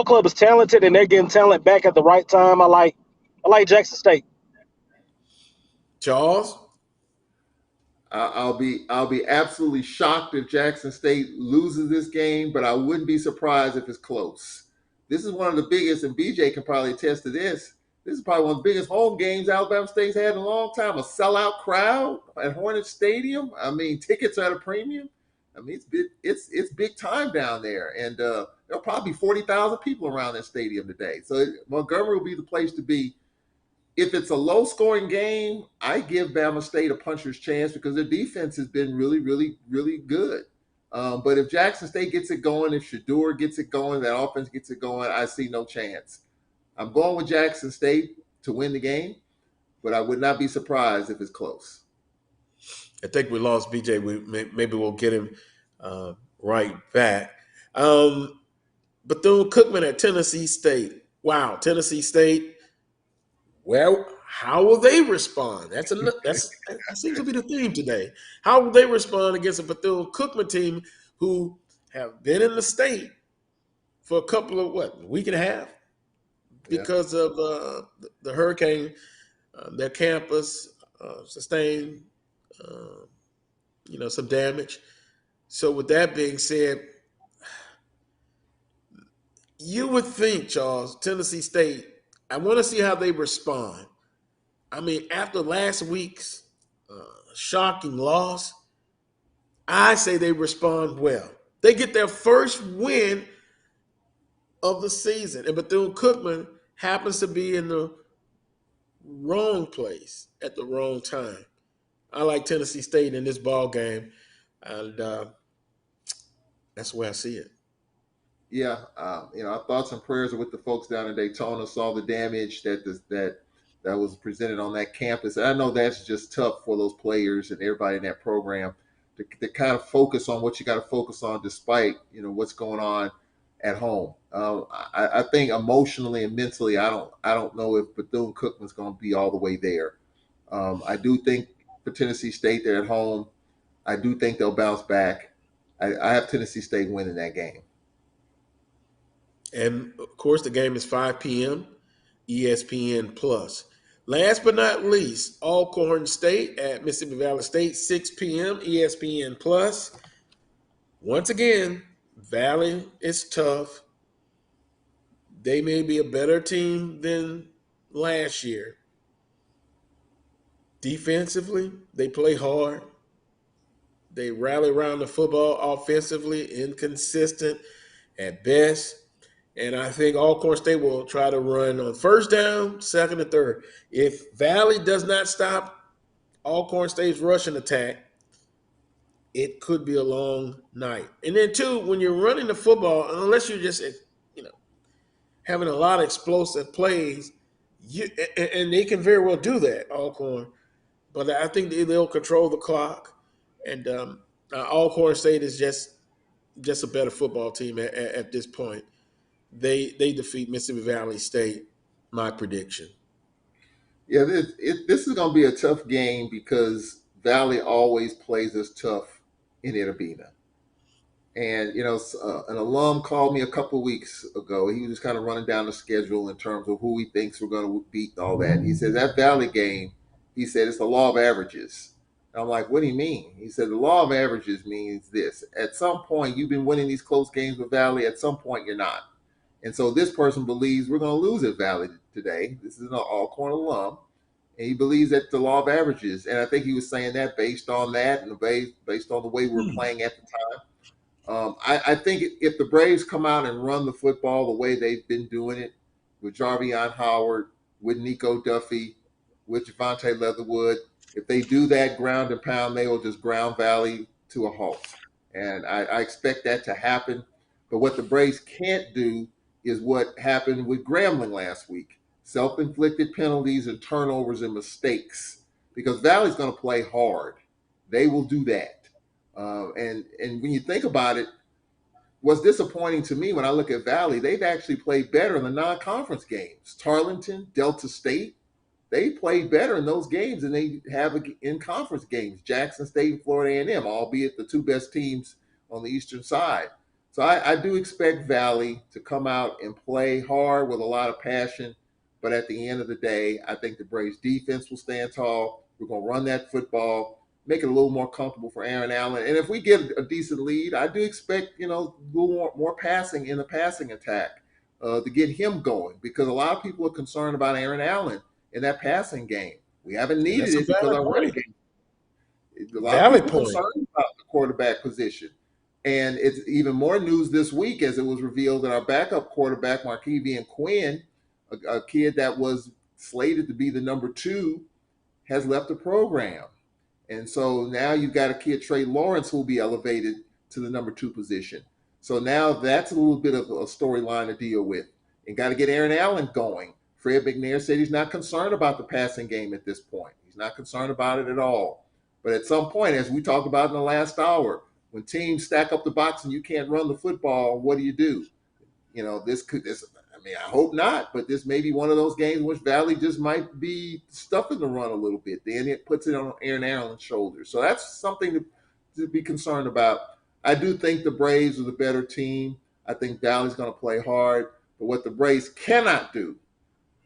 club is talented, and they're getting talent back at the right time. I like Jackson State. Charles? I'll be absolutely shocked if Jackson State loses this game, but I wouldn't be surprised if it's close. This is one of the biggest, and BJ can probably attest to this. This is probably one of the biggest home games Alabama State's had in a long time. A sellout crowd at Hornet Stadium. I mean, tickets are at a premium. I mean, it's big time down there, and there'll probably be 40,000 people around that stadium today. So Montgomery will be the place to be. If it's a low scoring game, I give Bama State a puncher's chance because their defense has been really, really, really good. But if Jackson State gets it going, if Shador gets it going, that offense gets it going, I see no chance. I'm going with Jackson State to win the game, but I would not be surprised if it's close. I think we lost BJ. Maybe we'll get him right back. Bethune-Cookman at Tennessee State. Wow, Tennessee State. Well, how will they respond? That seems to be the theme today. How will they respond against a Bethune-Cookman team who have been in the state for a couple of week and a half because of the hurricane? Their campus sustained some damage. So with that being said, you would think, Charles, Tennessee State, I want to see how they respond. I mean, after last week's shocking loss, I say they respond well. They get their first win of the season, and Bethune-Cookman happens to be in the wrong place at the wrong time. I like Tennessee State in this ball game, and that's where I see it. Yeah, our thoughts and prayers are with the folks down in Daytona. Saw the damage that was presented on that campus. And I know that's just tough for those players and everybody in that program to kind of focus on what you got to focus on, despite what's going on at home. I think emotionally and mentally, I don't know if Bethune-Cookman's going to be all the way there. I do think for Tennessee State, they're at home. I do think they'll bounce back. I have Tennessee State winning that game. And, of course, the game is 5 p.m., ESPN+. Last but not least, Alcorn State at Mississippi Valley State, 6 p.m., ESPN+. Once again, Valley is tough. They may be a better team than last year. Defensively, they play hard. They rally around the football offensively, inconsistent at best. And I think Alcorn State will try to run on first down, second, and third. If Valley does not stop Alcorn State's rushing attack, it could be a long night. And then, too, when you're running the football, unless you're just having a lot of explosive plays, and they can very well do that, Alcorn. But I think they'll control the clock. And Alcorn State is just a better football team at this point. They defeat Mississippi Valley State, my prediction. Yeah, this is going to be a tough game because Valley always plays us tough in Irabina. And, an alum called me a couple weeks ago. He was just kind of running down the schedule in terms of who he thinks we're going to beat and all that. He said, that Valley game, he said, it's the law of averages. And I'm like, what do you mean? He said, the law of averages means this. At some point, you've been winning these close games with Valley. At some point, you're not. And so this person believes we're going to lose at Valley today. This is an Alcorn alum. And he believes that the law of averages. And I think he was saying that based on that and based on the way we're playing at the time. I think if the Braves come out and run the football the way they've been doing it with Jarvion Howard, with Nico Duffy, with Javante Leatherwood, if they do that ground and pound, they will just ground Valley to a halt. And I expect that to happen. But what the Braves can't do is what happened with Grambling last week. Self-inflicted penalties and turnovers and mistakes. Because Valley's going to play hard. They will do that. And when you think about it, what's disappointing to me when I look at Valley, they've actually played better in the non-conference games. Tarleton, Delta State, they played better in those games than they have in conference games. Jackson State and Florida A&M, albeit the two best teams on the eastern side. So I do expect Valley to come out and play hard with a lot of passion. But at the end of the day, I think the Braves defense will stand tall. We're going to run that football, make it a little more comfortable for Aaron Allen. And if we get a decent lead, I do expect, a little more passing in the passing attack to get him going, because a lot of people are concerned about Aaron Allen in that passing game. We haven't needed it because our running game. A lot of people are concerned about the quarterback position. And it's even more news this week as it was revealed that our backup quarterback, Markevian Quinn, a kid that was slated to be the number 2, has left the program. And so now you've got a kid, Trey Lawrence, who will be elevated to the number 2 position. So now that's a little bit of a storyline to deal with. And got to get Aaron Allen going. Fred McNair said he's not concerned about the passing game at this point. He's not concerned about it at all. But at some point, as we talked about in the last hour, when teams stack up the box and you can't run the football, what do? You know, I hope not, but this may be one of those games in which Valley just might be stuffing the run a little bit. Then it puts it on Aaron Allen's shoulders. So that's something to be concerned about. I do think the Braves are the better team. I think Valley's going to play hard. But what the Braves cannot do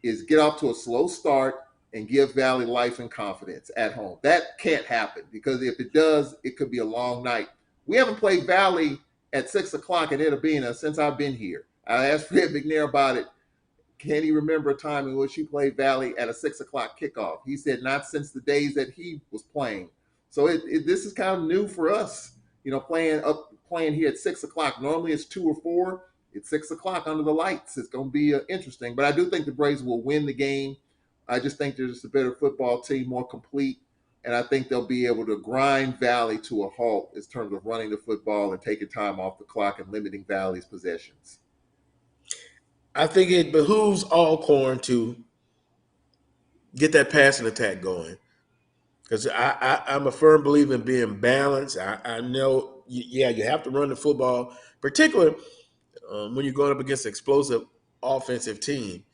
is get off to a slow start and give Valley life and confidence at home. That can't happen, because if it does, it could be a long night. We haven't played Valley at 6 o'clock at Edabina since I've been here. I asked Fred McNair about it. Can he remember a time in which he played Valley at a 6 o'clock kickoff? He said not since the days that he was playing. So this is kind of new for us, you know, playing here at 6 o'clock. Normally it's 2 or 4. It's 6 o'clock under the lights. It's going to be interesting. But I do think the Braves will win the game. I just think they're just a better football team, more complete. And I think they'll be able to grind Valley to a halt in terms of running the football and taking time off the clock and limiting Valley's possessions. I think it behooves Alcorn to get that passing attack going, because I'm a firm believer in being balanced. I know, you have to run the football, particularly when you're going up against an explosive offensive team.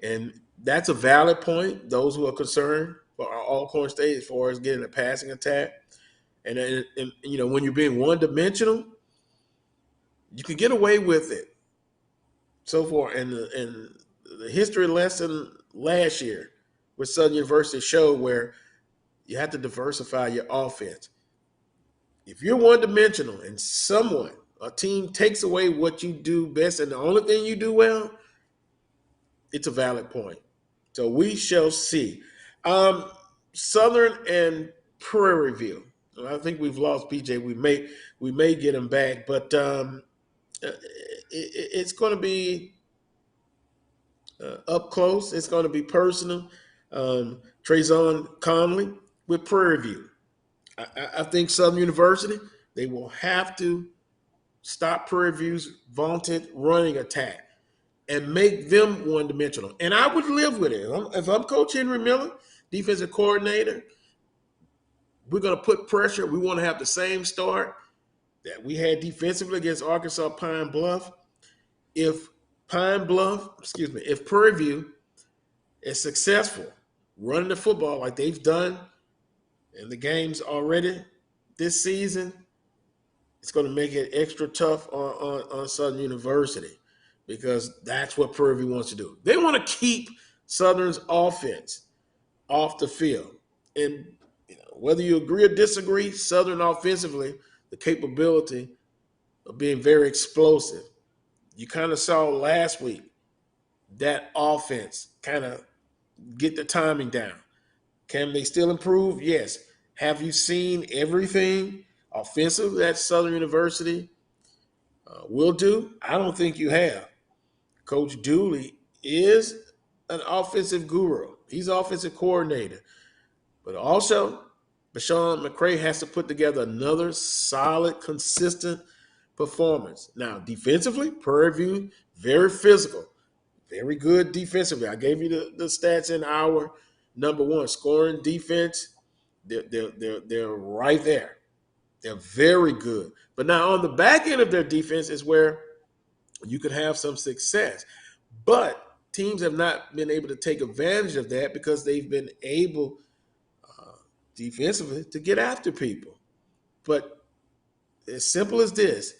And that's a valid point, those who are concerned for our Alcorn State as far as getting a passing attack. And you know, when you're being one-dimensional, you can get away with it. So far, and the history lesson last year with Southern University showed where you have to diversify your offense. If you're one-dimensional and a team takes away what you do best and the only thing you do well, it's a valid point. So we shall see. Southern and Prairie View. I think we've lost PJ. We may get him back, but it's going to be up close. It's going to be personal. Trayvon Conley with Prairie View. I think Southern University, they will have to stop Prairie View's vaunted running attack and make them one-dimensional. And I would live with it. If I'm Coach Henry Miller, defensive coordinator, we're going to put pressure. We want to have the same start that we had defensively against Arkansas Pine Bluff. If Prairie View is successful running the football like they've done in the games already this season, it's going to make it extra tough on Southern University, because that's what Prairie View wants to do. They want to keep Southern's offense off the field. And whether you agree or disagree, Southern offensively, the capability of being very explosive. You kind of saw last week that offense kind of get the timing down. Can they still improve? Yes. Have you seen everything offensive that Southern University will do? I don't think you have. Coach Dooley is an offensive guru. He's offensive coordinator. But also, Bashawn McCray has to put together another solid, consistent performance. Now, defensively, Prairie View, very physical, very good defensively. I gave you the stats in our number one scoring defense. They're right there. They're very good. But now on the back end of their defense is where you could have some success. But teams have not been able to take advantage of that because they've been able defensively to get after people. But as simple as this,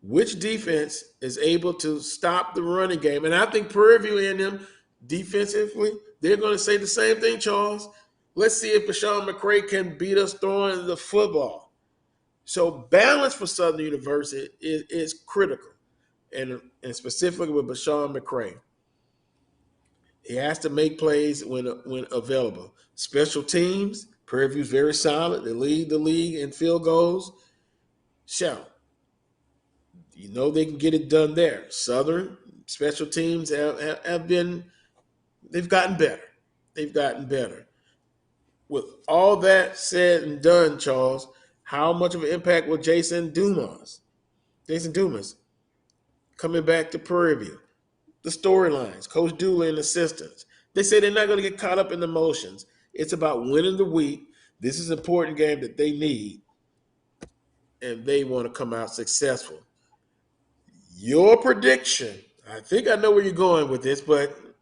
which defense is able to stop the running game? And I think Prairie View and them defensively, they're going to say the same thing, Charles. Let's see if Bashawn McCray can beat us throwing the football. So balance for Southern University is critical, and specifically with Bashawn McCray. He has to make plays when available. Special teams, Prairie View's very solid. They lead the league in field goals. So You know they can get it done there. Southern special teams have been, they've gotten better. They've gotten better. With all that said and done, Charles, how much of an impact will Jason Dumas coming back to Prairie View? The storylines, Coach Dooley and assistants. They say they're not going to get caught up in the emotions. It's about winning the week. This is an important game that they need, and they want to come out successful. Your prediction, I think I know where you're going with this, but